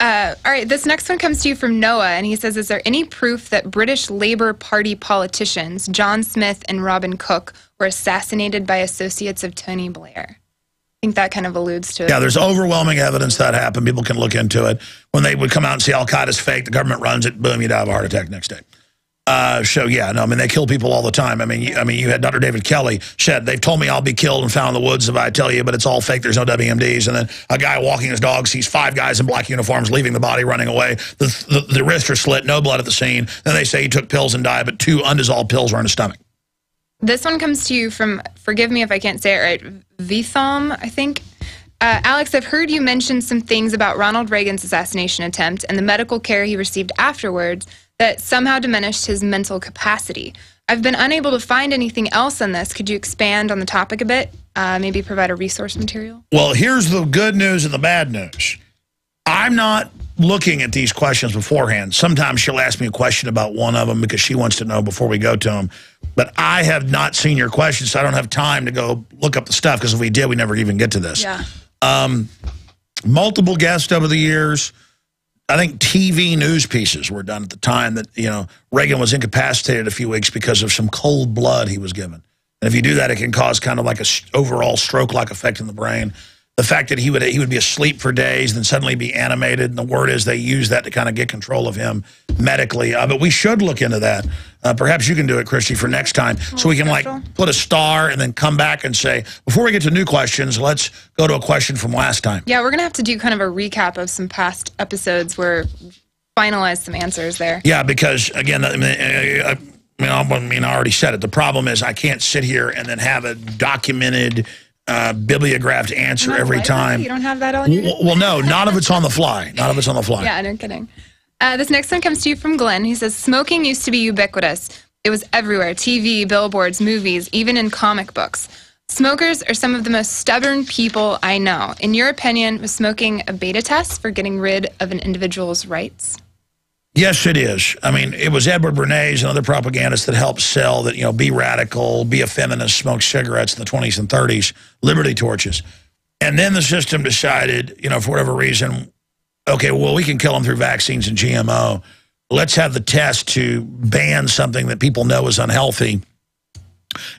All right, this next one comes to you from Noah, and he says, is there any proof that British Labour Party politicians, John Smith and Robin Cook, were assassinated by associates of Tony Blair? I think that kind of alludes to it. Yeah, there's overwhelming evidence that happened. People can look into it. When they would come out and say Al-Qaeda's fake, the government runs it, boom, you die of a heart attack next day. So, yeah, no, I mean, they kill people all the time. I mean, you had Dr. David Kelly said, they've told me I'll be killed and found in the woods if I tell you, but it's all fake. There's no WMDs. And then a guy walking his dog sees 5 guys in black uniforms leaving the body, running away. The wrists are slit, no blood at the scene. Then they say he took pills and died, but 2 undissolved pills were in his stomach. This one comes to you from, forgive me if I can't say it right, Vitham, I think. Alex, I've heard you mention some things about Ronald Reagan's assassination attempt and the medical care he received afterwards that somehow diminished his mental capacity. I've been unable to find anything else on this. Could you expand on the topic a bit? Maybe provide a resource material? Well, here's the good news and the bad news. I'm not looking at these questions beforehand. Sometimes she'll ask me a question about one of them because she wants to know before we go to them. But I have not seen your questions, so I don't have time to go look up the stuff, because if we did, we never even get to this. Yeah. Multiple guests over the years. I think TV news pieces were done at the time that, you know, Reagan was incapacitated a few weeks because of some cold blood he was given. And if you do that, it can cause kind of like a overall stroke-like effect in the brain. The fact that he would be asleep for days, then suddenly be animated, and the word is they use that to kind of get control of him medically. But we should look into that. Perhaps you can do it, Christy, for next time, so we can like put a star and then come back and say, before we get to new questions, let's go to a question from last time. Yeah, we're going to have to do kind of a recap of some past episodes where finalize some answers there. Yeah, because, again, I already said it. The problem is I can't sit here and then have a documented bibliographed answer every time. You don't have that on you? Well, no, none of it's on the fly. None of it's on the fly. Yeah, no kidding. This next one comes to you from Glenn. He says, smoking used to be ubiquitous. It was everywhere. TV, billboards, movies, even in comic books. Smokers are some of the most stubborn people I know. In your opinion, was smoking a beta test for getting rid of an individual's rights? Yes, it is. I mean, it was Edward Bernays and other propagandists that helped sell that, you know, be radical, be a feminist, smoke cigarettes in the 20s and 30s, liberty torches. And then the system decided, you know, for whatever reason, okay, well, we can kill them through vaccines and GMO. Let's have the test to ban something that people know is unhealthy.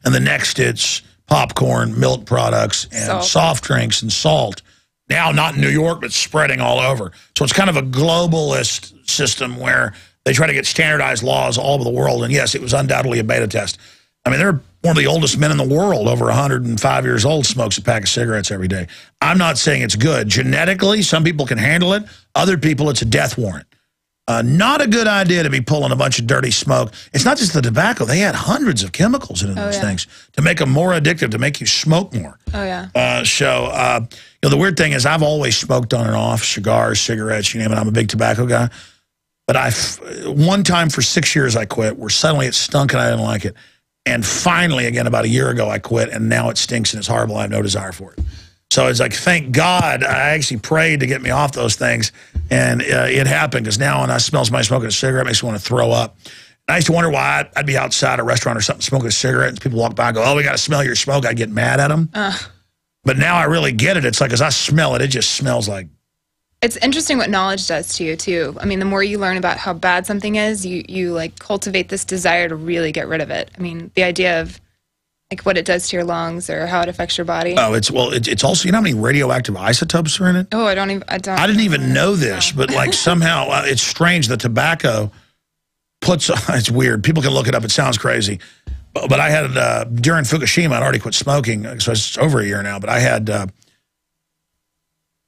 And the next, it's popcorn, milk products, and soft drinks and salt. Now, not in New York, but spreading all over. So it's kind of a globalist system where they try to get standardized laws all over the world. And yes, it was undoubtedly a beta test. I mean, they're one of the oldest men in the world, over 105 years old, smokes a pack of cigarettes every day. I'm not saying it's good. Genetically, some people can handle it. Other people, it's a death warrant. Not a good idea to be pulling a bunch of dirty smoke. It's not just the tobacco. They had hundreds of chemicals in those things to make them more addictive, to make you smoke more. Oh, yeah. You know, the weird thing is I've always smoked on and off, cigars, cigarettes, you name it. I'm a big tobacco guy. But one time for 6 years I quit, where suddenly it stunk and I didn't like it. And finally, again, about a year ago, I quit, and now it stinks and it's horrible. I have no desire for it. So it's like, thank God I actually prayed to get me off those things, and it happened, because now when I smell somebody smoking a cigarette, it makes me want to throw up. And I used to wonder why I'd be outside a restaurant or something smoking a cigarette, and people walk by and go, oh, we got to smell your smoke. I'd get mad at them. But now I really get it. It's like, as I smell it, it just smells like... It's interesting what knowledge does to you, too. I mean, the more you learn about how bad something is, you like cultivate this desire to really get rid of it. I mean, the idea of like what it does to your lungs or how it affects your body. Oh, it's also, you know how many radioactive isotopes are in it? Oh, I didn't even know this, but like somehow it's strange. The tobacco puts, it's weird. People can look it up. It sounds crazy. But I had, during Fukushima, I'd already quit smoking, so it's over a year now, but I had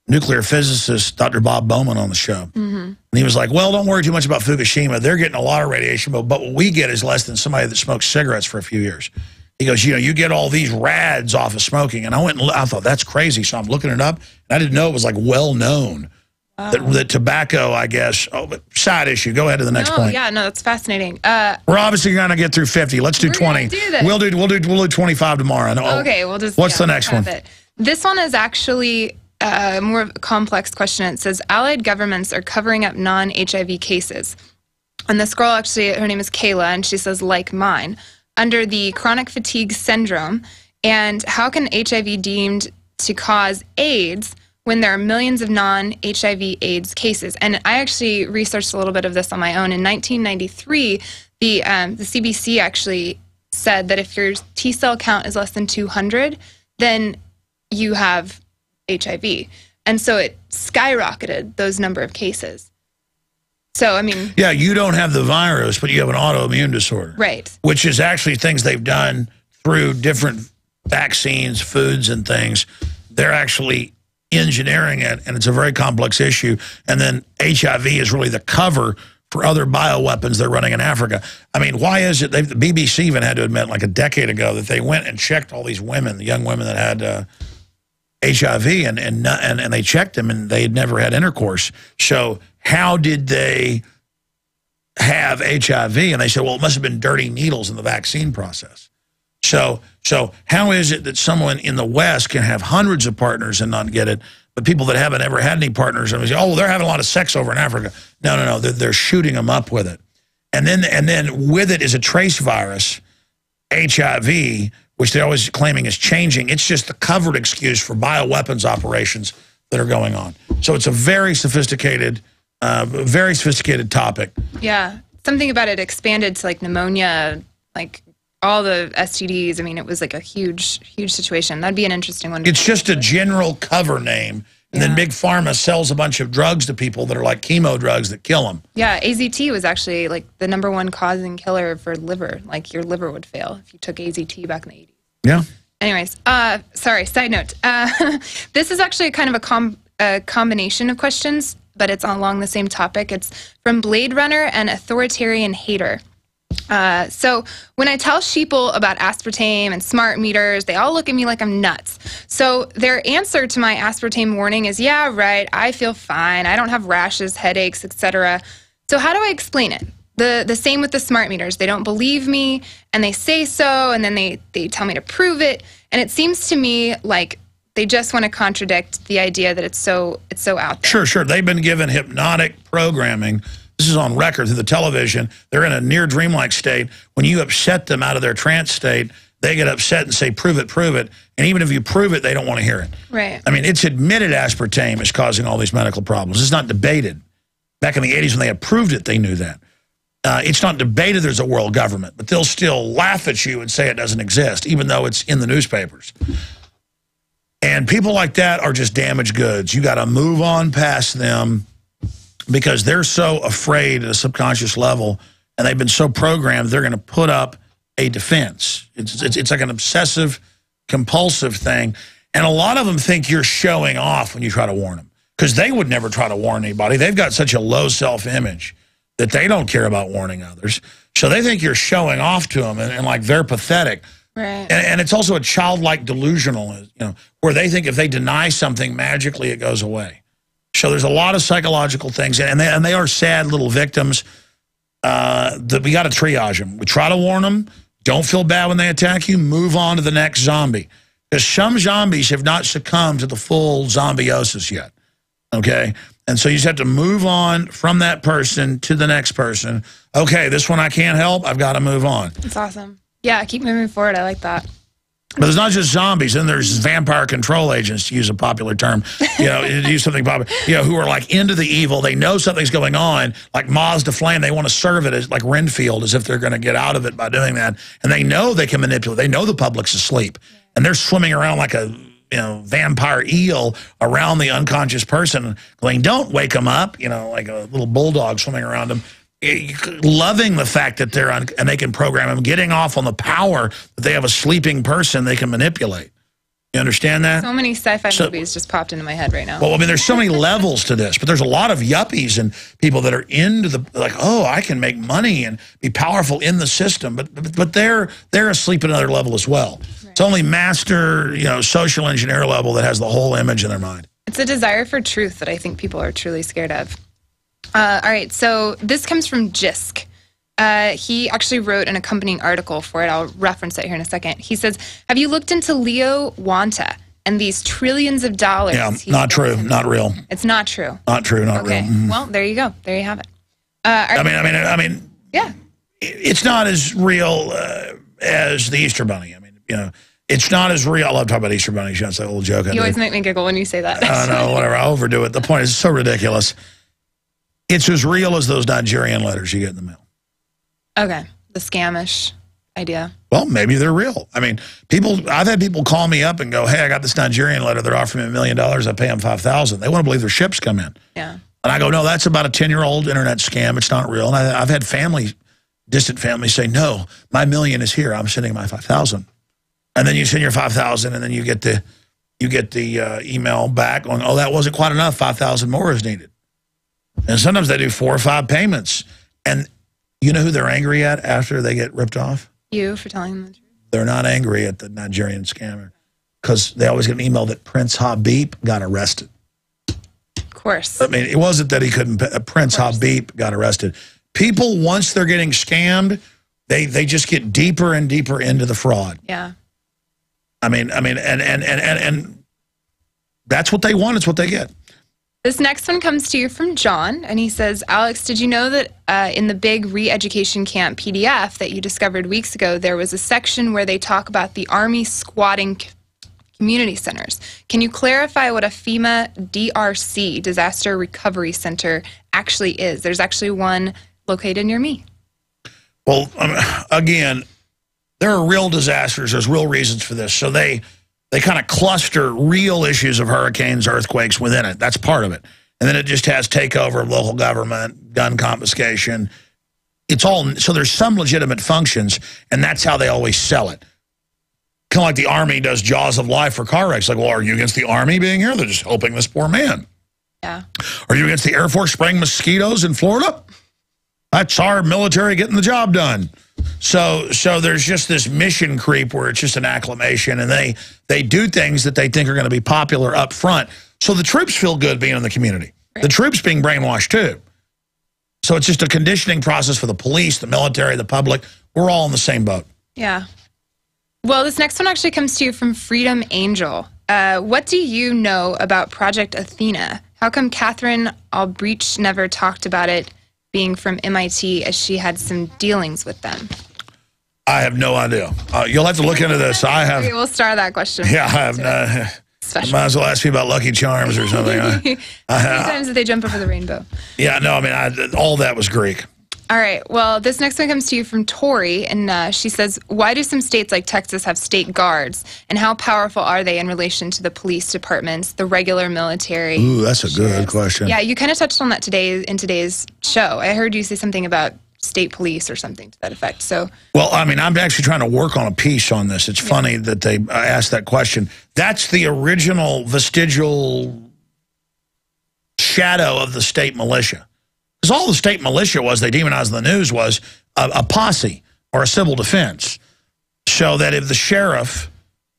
nuclear physicist Dr. Bob Bowman on the show. And he was like, well, don't worry too much about Fukushima. They're getting a lot of radiation, but what we get is less than somebody that smokes cigarettes for a few years. He goes, you know, you get all these rads off of smoking. And I went and I thought, that's crazy. So I'm looking it up. And I didn't know it was like well known that tobacco, I guess. Oh, but side issue. Go ahead to the next point. Yeah, no, that's fascinating. We're obviously going to get through 50. Let's do 20. We'll do 25 tomorrow. No, okay, we'll just. What's the next one? This one is actually more of a complex question. It says, Allied governments are covering up non-HIV cases. And this girl, actually, her name is Kayla, and she says, like mine, under the chronic fatigue syndrome. And how can HIV deemed to cause AIDS when there are millions of non-HIV AIDS cases? And I actually researched a little bit of this on my own. In 1993, the CBC actually said that if your T-cell count is less than 200, then you have HIV. And so it skyrocketed those number of cases. So, I mean... Yeah, you don't have the virus, but you have an autoimmune disorder. Right. Which is actually things they've done through different vaccines, foods, and things. They're actually engineering it, and it's a very complex issue. And then HIV is really the cover for other bioweapons they're running in Africa. I mean, why is it... the BBC even had to admit, like a decade ago, that they went and checked all these women, the young women that had... HIV, and they checked them, and they had never had intercourse. So how did they have HIV? And they said, well, it must have been dirty needles in the vaccine process. So how is it that someone in the West can have hundreds of partners and not get it, but people that haven't ever had any partners, and say, oh, well, they're having a lot of sex over in Africa. No, they're shooting them up with it. And then with it is a trace virus, HIV, which they're always claiming is changing. It's just the covered excuse for bioweapons operations that are going on. So it's a very sophisticated topic. Yeah, something about it expanded to like pneumonia, like all the STDs. I mean, it was like a huge situation. That'd be an interesting one. It's just a general cover name. And then Big Pharma sells a bunch of drugs to people that are like chemo drugs that kill them. Yeah, AZT was actually like the #1 causing killer for liver. Like your liver would fail if you took AZT back in the 80s. Yeah. Anyways, sorry, side note. This is actually kind of a combination of questions, but it's along the same topic. It's from Blade Runner and Authoritarian Hater. So when I tell sheeple about aspartame and smart meters, they all look at me like I'm nuts. So their answer to my aspartame warning is, yeah, right, I feel fine. I don't have rashes, headaches, etc. So how do I explain it? The same with the smart meters. They don't believe me, and they say so, and then they tell me to prove it. And it seems to me like they just want to contradict the idea that it's so out there. Sure. They've been given hypnotic programming. This is on record through the television. They're in a near dreamlike state. When you upset them out of their trance state, they get upset and say, prove it, prove it. And even if you prove it, they don't want to hear it. Right. I mean, it's admitted aspartame is causing all these medical problems. It's not debated. Back in the 80s when they approved it, they knew that. It's not debated there's a world government, but they'll still laugh at you and say it doesn't exist, even though it's in the newspapers. And people like that are just damaged goods. You got to move on past them because they're so afraid at a subconscious level, and they've been so programmed, they're going to put up a defense. It's like an obsessive, compulsive thing. And a lot of them think you're showing off when you try to warn them, because they would never try to warn anybody. They've got such a low self-image that they don't care about warning others. So they think you're showing off to them and like they're pathetic. Right. And it's also a childlike delusional, where they think if they deny something, magically it goes away. So there's a lot of psychological things, and they are sad little victims that we got to triage them. We try to warn them. Don't feel bad when they attack you. Move on to the next zombie. Because some zombies have not succumbed to the full zombiosis yet. Okay? And so you just have to move on from that person to the next person. Okay, this one I can't help. I've got to move on. That's awesome. Yeah, keep moving forward. I like that. But there's not just zombies. Then there's vampire control agents, to use a popular term, to use something popular, who are like into the evil. They know something's going on, like moths to flame. They want to serve it as like Renfield, as if they're going to get out of it by doing that. And they know they can manipulate. They know the public's asleep. And they're swimming around like a vampire eel around the unconscious person, going, don't wake them up, like a little bulldog swimming around them. loving the fact that they're on, and they can program them, getting off on the power that they have a sleeping person they can manipulate. You understand that? So many sci-fi movies just popped into my head right now. Well, I mean, there's so many levels to this, but there's a lot of yuppies and people that are into the, like, oh, I can make money and be powerful in the system, but they're asleep at another level as well. Right. It's only master, social engineer level that has the whole image in their mind. It's a desire for truth that I think people are truly scared of. All right, so this comes from Jisk. He actually wrote an accompanying article for it. I'll reference it here in a second. He says, have you looked into Leo Wanta and these trillions of dollars? Yeah, not true, not real. It's not true. Not true, not real. Well, there you go. There you have it. I mean, yeah. It's not as real as the Easter Bunny. I mean, it's not as real. I love talking about Easter bunnies. That's a little joke. You always make me giggle when you say that. I know, whatever. I overdo it. The point is, it's so ridiculous. It's as real as those Nigerian letters you get in the mail. Okay, the scamish idea. Well, maybe they're real. I mean, I've had people call me up and go, hey, I got this Nigerian letter. They're offering me $1 million. I pay them $5,000. They want to believe their ships come in. Yeah. And I go, no, that's about a 10-year-old internet scam. It's not real. And I've had distant family say, no, my $1 million is here. I'm sending my $5,000. And then you send your $5,000, and then you get the email back on, oh, that wasn't quite enough. $5,000 more is needed. And sometimes they do 4 or 5 payments. And you know who they're angry at after they get ripped off? You, for telling them the truth. They're not angry at the Nigerian scammer because they always get an email that Prince Habib got arrested. Of course. I mean, it wasn't that he couldn't pay. Prince Habib got arrested. People, once they're getting scammed, they just get deeper and deeper into the fraud. Yeah. I mean, and that's what they want. It's what they get. This next one comes to you from John, and he says, Alex, did you know that in the big re-education camp PDF that you discovered weeks ago, there was a section where they talk about the Army squatting community centers? Can you clarify what a FEMA DRC, Disaster Recovery Center, actually is? There's actually one located near me. Well, again, there are real disasters. There's real reasons for this. So they kind of cluster real issues of hurricanes, earthquakes within it. That's part of it. And then it just has takeover of local government, gun confiscation. It's all, so there's some legitimate functions, and that's how they always sell it. Kind of like the Army does Jaws of Life for car wrecks. Like, well, are you against the Army being here? They're just helping this poor man. Yeah. Are you against the Air Force spraying mosquitoes in Florida? That's our military getting the job done. So there's just this mission creep where it's just an acclamation, and they do things that they think are going to be popular up front. So the troops feel good being in the community. Right. The troops being brainwashed too. So it's just a conditioning process for the police, the military, the public. We're all in the same boat. Yeah. Well, this next one actually comes to you from Freedom Angel. What do you know about Project Athena? How come Catherine Albrecht never talked about it, being from MIT, as she had some dealings with them? I have no idea. You'll have to look into this. I have. We'll star that question. Yeah, I have. Might as well ask me about Lucky Charms or something. How many times did they jump over the rainbow? Yeah, no, I mean, all that was Greek. All right. Well, this next one comes to you from Tori, and she says, why do some states like Texas have state guards, and how powerful are they in relation to the police departments, the regular military? Ooh, that's a good question. Yeah, you kind of touched on that today in today's show. I heard you say something about state police or something to that effect. So, well, I mean, I'm actually trying to work on a piece on this. It's funny that they asked that question. That's the original vestigial shadow of the state militia. Because all the state militia was, they demonized in the news, was a posse or a civil defense. So that if the sheriff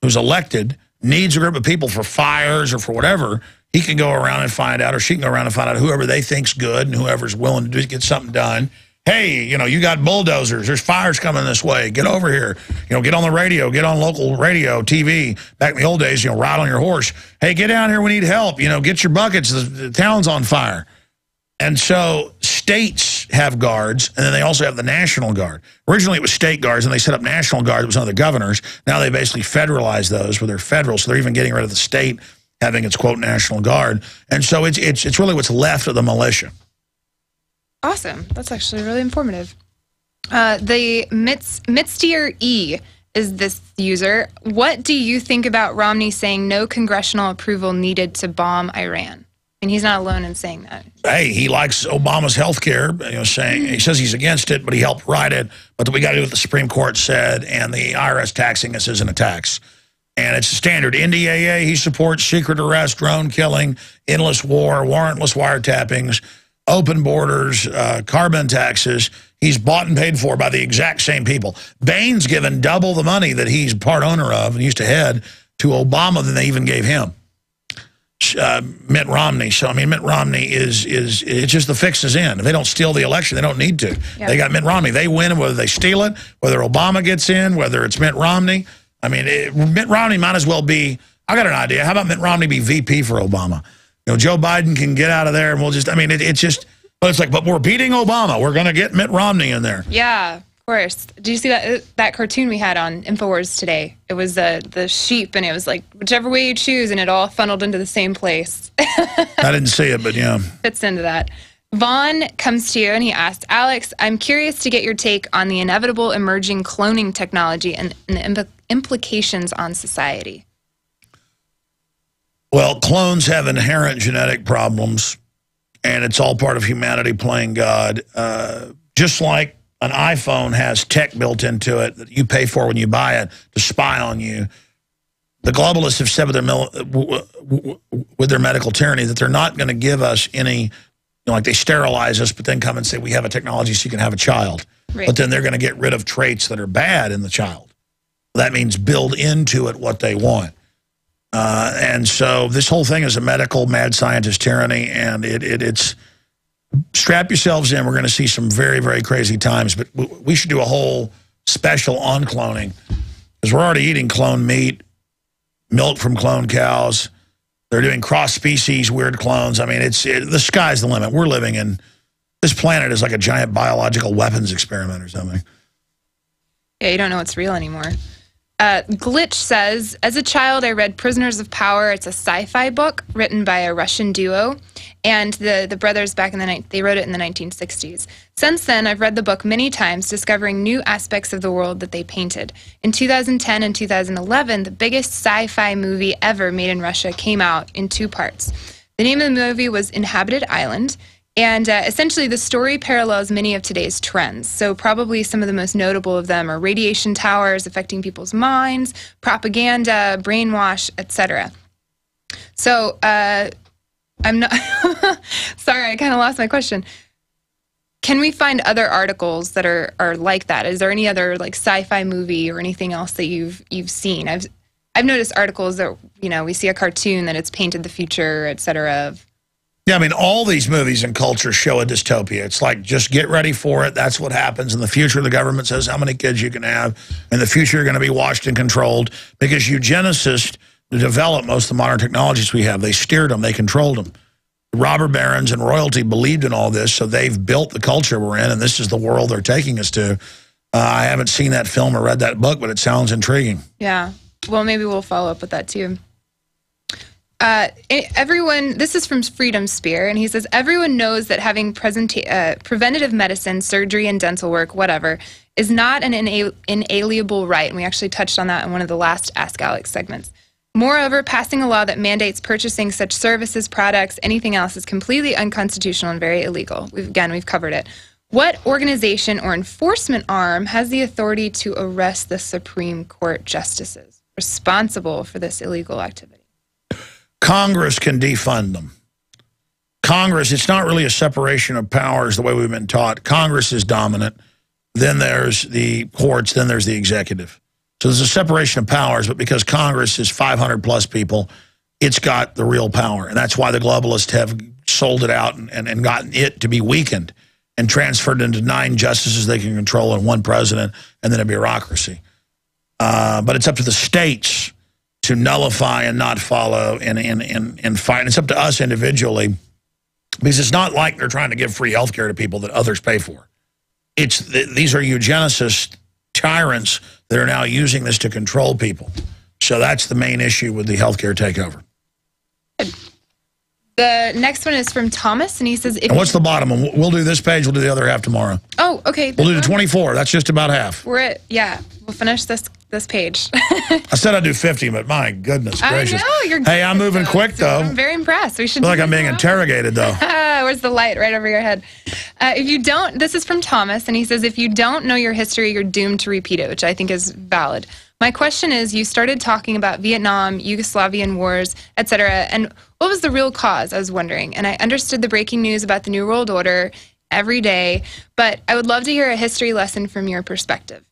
who's elected needs a group of people for fires or for whatever, he can go around and find out, or she can go around and find out whoever they think's good and whoever's willing to get something done. Hey, you got bulldozers. There's fires coming this way. Get over here. Get on the radio. Get on local radio, TV. Back in the old days, ride on your horse. Hey, get down here. We need help. Get your buckets. The town's on fire. And so states have guards, and then they also have the National Guard. Originally, it was state guards, and they set up National Guard. It was under the governors. Now they basically federalized those where they're federal, so they're even getting rid of the state having its, quote, National Guard. And so it's really what's left of the militia. Awesome. That's actually really informative. The Mitstier E is this user. What do you think about Romney saying no congressional approval needed to bomb Iran? And he's not alone in saying that. Hey, he likes Obama's health care, saying he says he's against it, but he helped write it. But we got to do what the Supreme Court said, and the IRS taxing us isn't a tax. And it's a standard. NDAA, he supports secret arrest, drone killing, endless war, warrantless wiretappings, open borders, carbon taxes. He's bought and paid for by the exact same people. Bain's given double the money that he's part owner of and used to head to Obama than they even gave him. Mitt Romney. So, I mean, Mitt Romney it's just the fix is in. If they don't steal the election, they don't need to. Yep. They got Mitt Romney. They win whether they steal it, whether Obama gets in, whether it's Mitt Romney. I mean, Mitt Romney might as well be, I got an idea. How about Mitt Romney be VP for Obama? Joe Biden can get out of there and we'll just, I mean, it's just, but it's like, but we're beating Obama. We're going to get Mitt Romney in there. Yeah, of course. Did you see that cartoon we had on Infowars today? It was the sheep, and it was like, whichever way you choose, and it all funneled into the same place. I didn't see it, but yeah. Fits into that. Vaughn comes to you, and he asked, Alex, I'm curious to get your take on the inevitable emerging cloning technology and the implications on society. Well, clones have inherent genetic problems, and it's all part of humanity playing God. Just like an iPhone has tech built into it that you pay for when you buy it to spy on you, the globalists have said with their medical tyranny that they're not going to give us any, like they sterilize us, but then come and say, we have a technology so you can have a child. Right. But then they're going to get rid of traits that are bad in the child. That means build into it what they want. And so this whole thing is a medical mad scientist tyranny, and it's strap yourselves in. We're going to see some very, very crazy times, but we should do a whole special on cloning because we're already eating clone meat, milk from clone cows. They're doing cross-species weird clones. I mean, the sky's the limit. We're living in, this planet is like a giant biological weapons experiment or something. Yeah, you don't know what's real anymore. Glitch says, as a child, I read Prisoners of Power. It's a sci-fi book written by a Russian duo. And the brothers back in the night, they wrote it in the 1960s. Since then, I've read the book many times, discovering new aspects of the world that they painted. In 2010 and 2011, the biggest sci-fi movie ever made in Russia came out in 2 parts. The name of the movie was Inhabited Island. And essentially, the story parallels many of today's trends. So probably some of the most notable of them are radiation towers affecting people's minds, propaganda, brainwash, etc. So I'm not sorry, I kind of lost my question. Can we find other articles that are like that? Is there any other like sci-fi movie or anything else that you've seen? I've noticed articles that we see a cartoon that it's painted the future, etc. Yeah, I mean, all these movies and culture show a dystopia. It's like, just get ready for it. That's what happens. In the future, the government says how many kids you can have. In the future, you're going to be watched and controlled because eugenicists developed most of the modern technologies we have. They steered them. They controlled them. Robber barons and royalty believed in all this, so they've built the culture we're in, and this is the world they're taking us to. I haven't seen that film or read that book, but it sounds intriguing. Yeah. Well, maybe we'll follow up with that, too. Everyone, this is from Freedom Spear, and he says, everyone knows that having preventative medicine, surgery, and dental work, whatever, is not an inalienable right. And we actually touched on that in one of the last Ask Alex segments. Moreover, passing a law that mandates purchasing such services, products, anything else is completely unconstitutional and very illegal. We've covered it. What organization or enforcement arm has the authority to arrest the Supreme Court justices responsible for this illegal activity? Congress can defund them. Congress, it's not really a separation of powers the way we've been taught. Congress is dominant. Then there's the courts. Then there's the executive. So there's a separation of powers, but because Congress is 500-plus people, it's got the real power. And that's why the globalists have sold it out and gotten it to be weakened and transferred into 9 justices they can control and 1 president and then a bureaucracy. But it's up to the states to nullify and not follow and fight. It's up to us individually because it's not like they're trying to give free health care to people that others pay for. These are eugenicists, tyrants that are now using this to control people. So that's the main issue with the healthcare takeover. The next one is from Thomas, and he says... And what's the bottom one? We'll do this page, we'll do the other half tomorrow. Oh, okay. We'll do the 24. That's just about half. We'll finish this this page. I said I'd do 50, but my goodness gracious. I know, you're hey, I'm moving quick, though. I'm very impressed. We should I feel like I'm being interrogated, though. Where's the light? Right over your head. If you don't, this is from Thomas, and he says, if you don't know your history, you're doomed to repeat it, which I think is valid. My question is, you started talking about Vietnam, Yugoslavian wars, etc., and what was the real cause, I was wondering? And I understood the breaking news about the New World Order every day, but I would love to hear a history lesson from your perspective.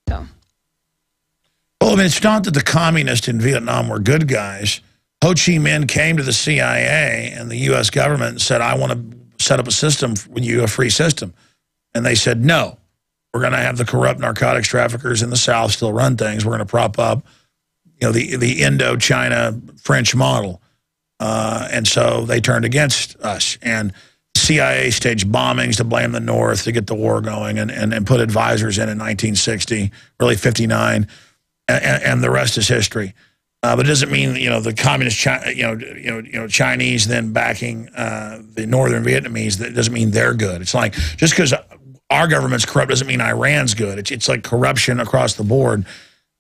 So. Well, I mean, it's not that the communists in Vietnam were good guys. Ho Chi Minh came to the CIA and the U.S. government and said, I want to set up a system with you, a free system. And they said, no. We're going to have the corrupt narcotics traffickers in the South still run things. We're going to prop up, you know, the Indochina French model. And so they turned against us. And CIA staged bombings to blame the North to get the war going and put advisors in 1960, really 59. And the rest is history. But it doesn't mean, you know, the communist, Chinese then backing the northern Vietnamese. That doesn't mean they're good. It's like just because our government's corrupt doesn't mean Iran's good. It's like corruption across the board.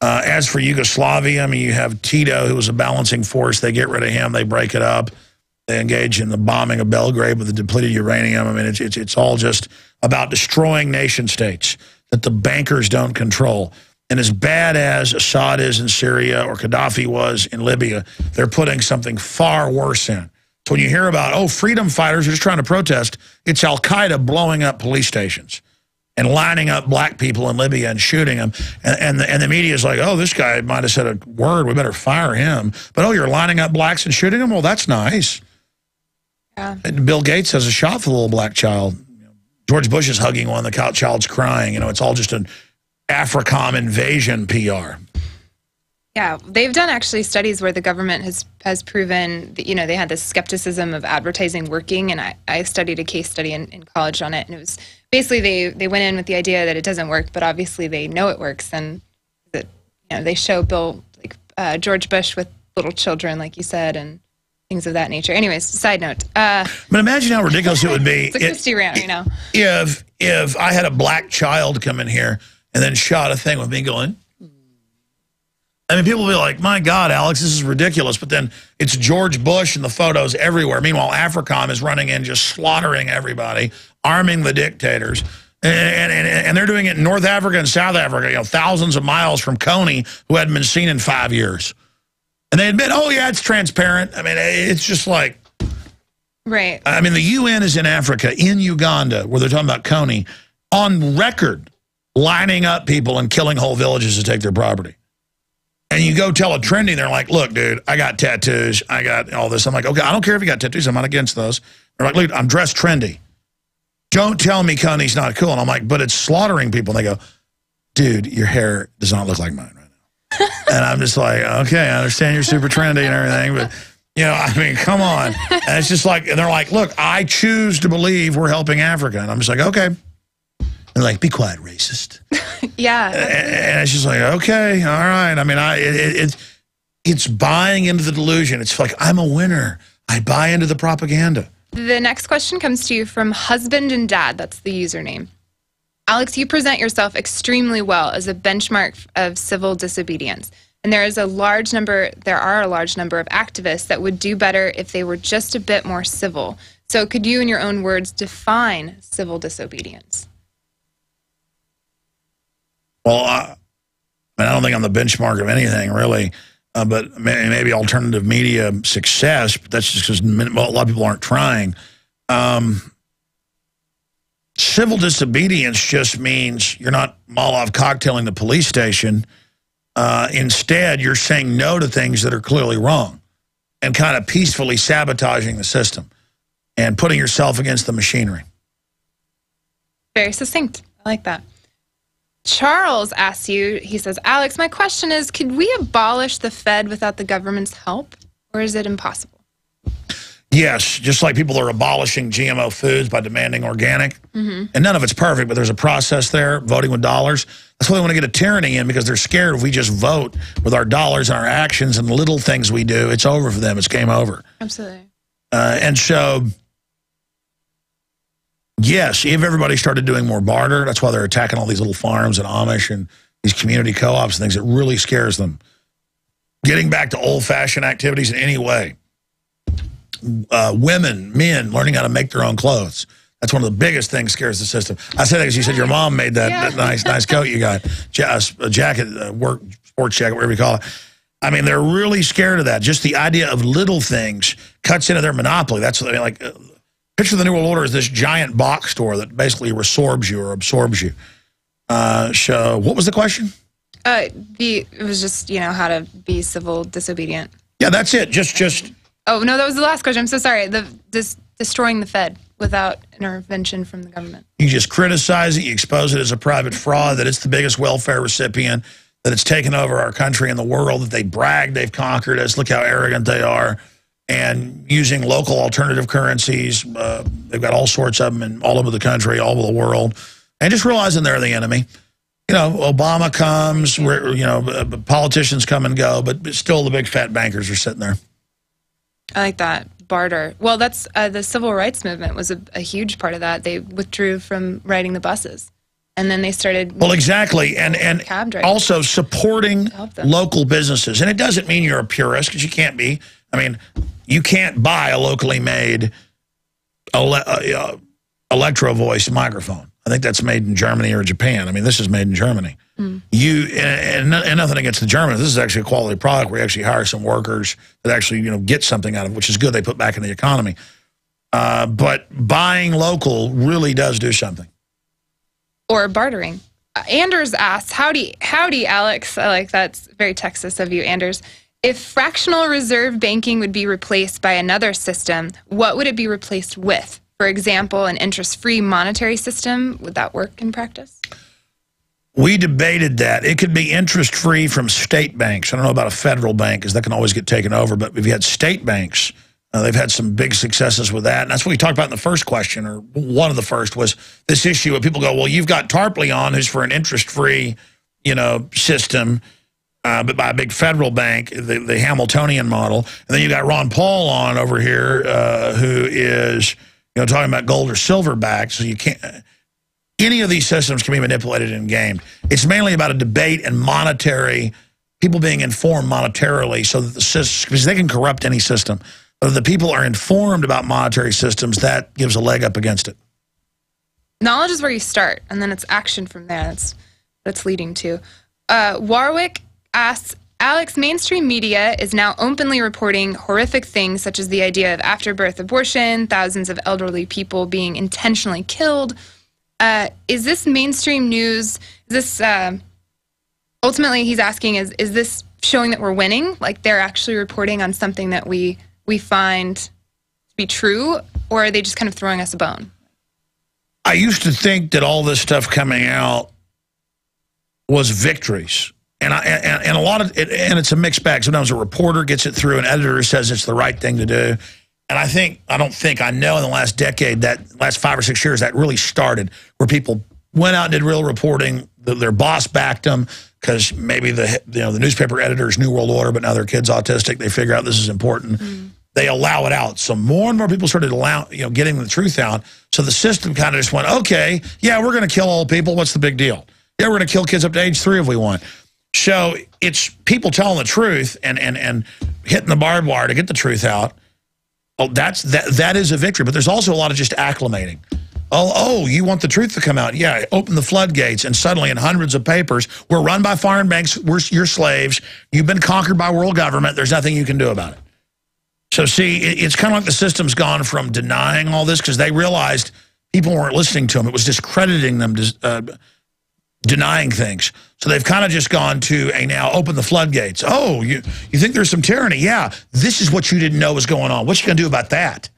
As for Yugoslavia, I mean, you have Tito, who was a balancing force. They get rid of him. They break it up. They engage in the bombing of Belgrade with the depleted uranium. I mean, it's all just about destroying nation states that the bankers don't control. And as bad as Assad is in Syria or Gaddafi was in Libya, they're putting something far worse in. So when you hear about, oh, freedom fighters are just trying to protest, it's Al-Qaeda blowing up police stations and lining up black people in Libya and shooting them. And the media is like, oh, this guy might have said a word. We better fire him. But, oh, you're lining up blacks and shooting them? Well, that's nice. Yeah. And Bill Gates has a shot for the little black child. George Bush is hugging one. The child's crying. You know, it's all just an AFRICOM invasion PR. Yeah, they've done actually studies where the government has proven that, you know, they had this skepticism of advertising working, and I studied a case study in college on it, and it was basically they went in with the idea that it doesn't work, but obviously they know it works, and that, you know, they show George Bush with little children, like you said, and things of that nature. Anyways, side note. But imagine how ridiculous it would be. It's a Christie rant, you know. If I had a black child come in here and then shot a thing with me going, I mean, people will be like, my God, Alex, this is ridiculous. But then it's George Bush and the photos everywhere. Meanwhile, AFRICOM is running in, just slaughtering everybody, arming the dictators. And they're doing it in North Africa and South Africa, you know, thousands of miles from Coney, who hadn't been seen in 5 years. And they admit, oh, yeah, it's transparent. I mean, it's just like. Right. I mean, the UN is in Africa, in Uganda, where they're talking about Coney, on record, lining up people and killing whole villages to take their property. And you go tell a trendy, they're like, look, dude, I got tattoos. I got all this. I'm like, okay, I don't care if you got tattoos. I'm not against those. They're like, look, I'm dressed trendy. Don't tell me Coney's not cool. And I'm like, but it's slaughtering people. And they go, dude, your hair does not look like mine right now. And I'm just like, okay, I understand you're super trendy and everything. But, you know, I mean, come on. And it's just like, and they're like, look, I choose to believe we're helping Africa. And I'm just like, okay. And like, be quiet, racist. Yeah. And it's just like, okay, all right. I mean, it's buying into the delusion. It's like, I'm a winner. I buy into the propaganda. The next question comes to you from Husband and Dad. That's the username. Alex, you present yourself extremely well as a benchmark of civil disobedience. And there are a large number of activists that would do better if they were just a bit more civil. So could you, in your own words, define civil disobedience? Well, I don't think I'm the benchmark of anything, really. But maybe alternative media success, but that's just because a lot of people aren't trying. Civil disobedience just means you're not Molotov cocktailing the police station. Instead, you're saying no to things that are clearly wrong and kind of peacefully sabotaging the system and putting yourself against the machinery. Very succinct. I like that. Charles asks you, he says, Alex, my question is, could we abolish the Fed without the government's help, or is it impossible? Yes, just like people are abolishing GMO foods by demanding organic. Mm-hmm. And none of it's perfect, but there's a process there, voting with dollars. That's why they want to get a tyranny in, because they're scared if we just vote with our dollars and our actions and the little things we do, it's over for them. It's game over. Absolutely. And so, yes, if everybody started doing more barter, that's why they're attacking all these little farms and Amish and these community co-ops and things. It really scares them. Getting back to old-fashioned activities in any way. Women, men, learning how to make their own clothes. That's one of the biggest things scares the system. I said that because you said your mom made that nice coat you got, a jacket, work, sports jacket, whatever you call it. I mean, they're really scared of that. Just the idea of little things cuts into their monopoly. That's what I mean, like, picture the New World Order as this giant box store that basically resorbs you or absorbs you. So, what was the question? It was just, you know, how to be civil disobedient. Yeah, that's it. Just. Oh no, that was the last question. I'm so sorry. Destroying the Fed without intervention from the government. You just criticize it. You expose it as a private fraud. That it's the biggest welfare recipient. That it's taken over our country and the world. That they brag they've conquered us. Look how arrogant they are. And using local alternative currencies. They've got all sorts of them all over the country, all over the world. And just realizing they're the enemy. You know, Obama comes, you know, politicians come and go, but still the big fat bankers are sitting there. I like that. Barter. Well, that's the civil rights movement was a huge part of that. They withdrew from riding the buses. And then they started... Well, exactly. And also supporting local businesses. And it doesn't mean you're a purist, because you can't be. I mean, you can't buy a locally made Electro Voice microphone. I think that's made in Germany or Japan. I mean, this is made in Germany. And nothing against the Germans. This is actually a quality product where you actually hire some workers that actually, you know, get something out of it, which is good. They put back in the economy. But buying local really does do something. Or bartering. Anders asks, howdy, Alex. I like that. It's very Texas of you, Anders. If fractional reserve banking would be replaced by another system, what would it be replaced with? For example, an interest-free monetary system. Would that work in practice? We debated that. It could be interest-free from state banks. I don't know about a federal bank, because that can always get taken over. But if you had state banks, they've had some big successes with that. And that's what we talked about in the first question, or one of the first, was this issue of people go, well, you've got Tarpley on, who's for an interest-free, you know, system, but by a big federal bank, the Hamiltonian model. And then you got Ron Paul on over here, who is... you know, talking about gold or silver backed, so you can't. Any of these systems can be manipulated and gamed. It's mainly about a debate and monetary, people being informed monetarily, so that the system, because they can corrupt any system. But if the people are informed about monetary systems, that gives a leg up against it. Knowledge is where you start, and then it's action from there. That's leading to. Warwick asks, Alex, mainstream media is now openly reporting horrific things such as the idea of afterbirth abortion, thousands of elderly people being intentionally killed. Is this mainstream news, is this, ultimately he's asking, is this showing that we're winning? Like they're actually reporting on something that we find to be true, or are they just kind of throwing us a bone? I used to think that all this stuff coming out was victories. And a lot of it, and it's a mixed bag. Sometimes a reporter gets it through, an editor says it's the right thing to do. And I know in the last decade, that last 5 or 6 years, that really started where people went out and did real reporting. Their boss backed them because maybe the newspaper editor's New World Order, but now their kid's autistic. They figure out this is important. They allow it out. So more and more people started getting the truth out. So the system kind of just went, okay, yeah, we're going to kill old people. What's the big deal? Yeah, we're going to kill kids up to age 3 if we want. So it's people telling the truth and hitting the barbed wire to get the truth out. Oh, that is a victory. But there's also a lot of just acclimating. Oh, you want the truth to come out? Yeah, open the floodgates, and suddenly in hundreds of papers, we're run by foreign banks, you're slaves, you've been conquered by world government, there's nothing you can do about it. So see, it's kind of like the system's gone from denying all this because they realized people weren't listening to them. It was discrediting them, denying things. So they've kind of just gone to a now open the floodgates. Oh, you think there's some tyranny? Yeah, this is what you didn't know was going on. What you going to do about that?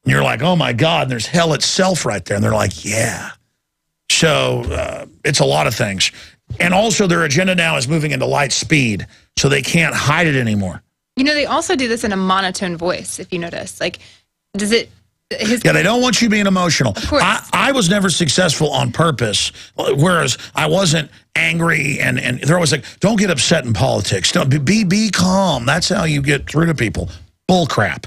And you're like, oh, my God, and there's hell itself right there. And they're like, yeah. So it's a lot of things. And also their agenda now is moving into light speed, so they can't hide it anymore. You know, they also do this in a monotone voice, if you notice. Like, does it... Yeah, they don't want you being emotional. I was never successful on purpose, whereas I wasn't angry, and they're always like, don't get upset in politics. Don't be calm. That's how you get through to people. Bull crap.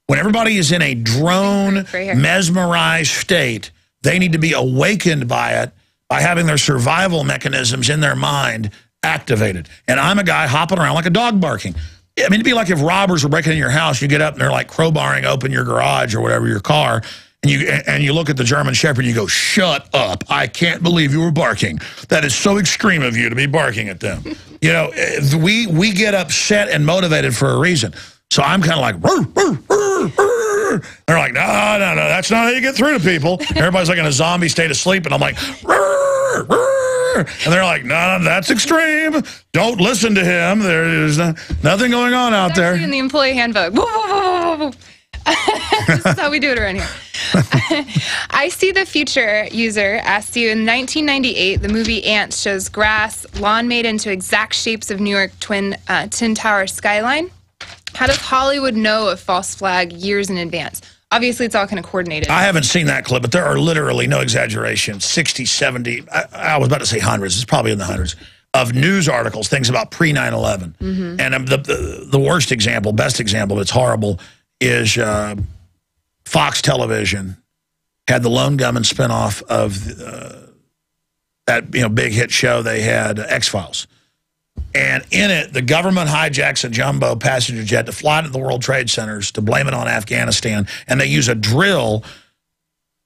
When everybody is in a drone, mesmerized state, they need to be awakened by it by having their survival mechanisms in their mind activated. And I'm a guy hopping around like a dog barking. I mean, it'd be like if robbers were breaking in your house, you get up and they're like crowbarring open your garage or whatever, your car, and you look at the German Shepherd and you go, shut up. I can't believe you were barking. That is so extreme of you to be barking at them. You know, we get upset and motivated for a reason. So I'm kind of like, rrr, rrr, rrr, rrr. They're like, no, that's not how you get through to people. Everybody's like in a zombie state of sleep, and I'm like, rrr, rrr. And they're like, no, that's extreme. Don't listen to him. There's nothing going on out there. In the employee handbook. This is how we do it around here. I See the Future user asked you, in 1998, the movie Ants shows grass, lawn made into exact shapes of New York Twin Tower skyline. How does Hollywood know of false flag years in advance? Obviously, it's all kind of coordinated. I haven't seen that clip, but there are literally, no exaggeration, 60, 70, I was about to say hundreds, it's probably in the hundreds, of news articles, things about pre-9/11. Mm-hmm. And the worst example, best example, it's horrible, is Fox Television had the Lone Gunman spinoff of that big hit show they had, X-Files. And in it, the government hijacks a jumbo passenger jet to fly to the World Trade Centers to blame it on Afghanistan, and they use a drill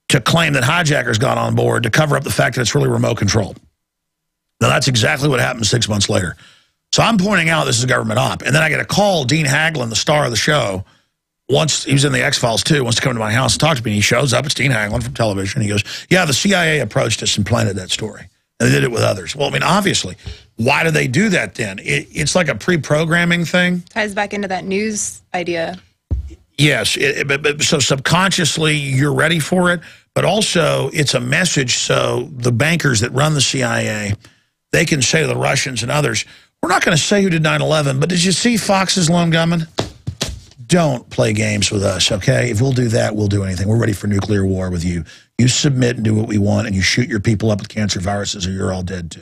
to claim that hijackers got on board to cover up the fact that it's really remote controlled. Now, that's exactly what happened 6 months later. So I'm pointing out this is a government op. And then I get a call, Dean Haglund, the star of the show, once he was in the X-Files too, wants to come to my house and talk to me. And he shows up, it's Dean Haglund from television. He goes, yeah, the CIA approached us and planted that story. And they did it with others. Well, I mean, obviously, why do they do that then? It's like a pre-programming thing. Ties back into that news idea. Yes, so subconsciously you're ready for it, but also it's a message so the bankers that run the CIA, they can say to the Russians and others, we're not going to say who did 9/11, but did you see Fox's Lone Gunman? Don't play games with us, okay? If we'll do that, we'll do anything. We're ready for nuclear war with you. You submit and do what we want, and you shoot your people up with cancer viruses or you're all dead too.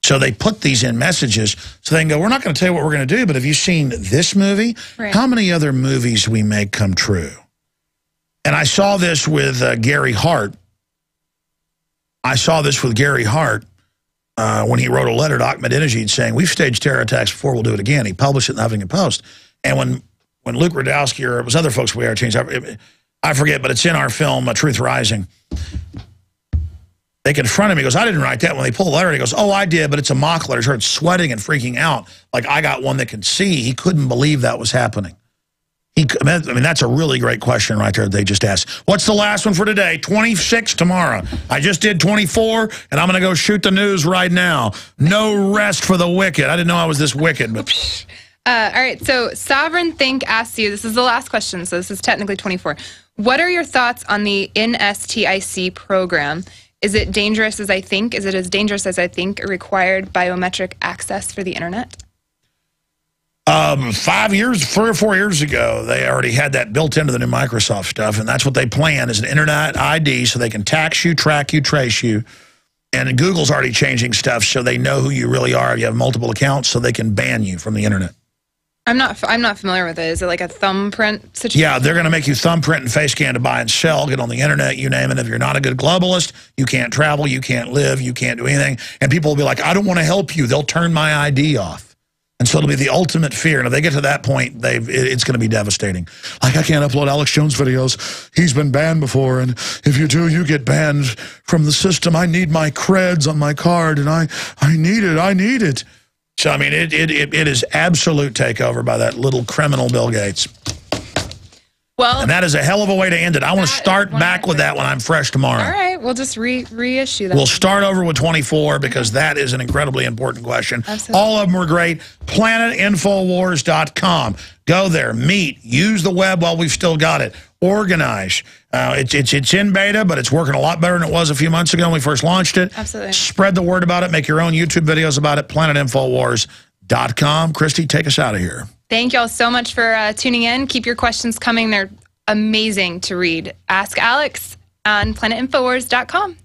So they put these in messages so they can go, we're not going to tell you what we're going to do, but have you seen this movie? Right. How many other movies we make come true? And I saw this with Gary Hart. I saw this with Gary Hart when he wrote a letter to Ahmadinejad saying, we've staged terror attacks before, we'll do it again. He published it in the Huffington Post. And when Luke Radowski, or it was other folks we are changed, I forget, but it's in our film, Truth Rising. They confront him. He goes, I didn't write that. When they pull the letter, he goes, oh, I did, but it's a mock letter. He started sweating and freaking out. Like, I got one that can see. He couldn't believe that was happening. I mean, that's a really great question right there they just asked. What's the last one for today? 26 tomorrow. I just did 24, and I'm going to go shoot the news right now. No rest for the wicked. I didn't know I was this wicked, but... all right, so Sovereign Think asks you, this is the last question, so this is technically 24. What are your thoughts on the NSTIC program? Is it dangerous as I think? Is it as dangerous as I think? Required biometric access for the internet? 3 or 4 years ago, they already had that built into the new Microsoft stuff, and that's what they plan is an internet ID so they can tax you, track you, trace you. And Google's already changing stuff so they know who you really are if you have multiple accounts so they can ban you from the internet. I'm not familiar with it. Is it like a thumbprint situation? Yeah, they're going to make you thumbprint and face scan to buy and sell, get on the internet, you name it. If you're not a good globalist, you can't travel, you can't live, you can't do anything. And people will be like, I don't want to help you. They'll turn my ID off. And so it'll be the ultimate fear. And if they get to that point, it's going to be devastating. Like, I can't upload Alex Jones videos. He's been banned before. And if you do, you get banned from the system. I need my creds on my card, and I need it. I need it. So, I mean, it is absolute takeover by that little criminal Bill Gates. Well, and that is a hell of a way to end it. I want to start back with that when I'm fresh tomorrow. All right, we'll just reissue that. We'll start over with 24 because that is an incredibly important question. Absolutely. All of them were great. PlanetInfowars.com. Go there, meet, use the web while we've still got it. Organize. It's in beta, but it's working a lot better than it was a few months ago when we first launched it. Absolutely. Spread the word about it. Make your own YouTube videos about it. PlanetInfowars.com. Christy, take us out of here. Thank you all so much for tuning in. Keep your questions coming. They're amazing to read. Ask Alex on PlanetInfowars.com.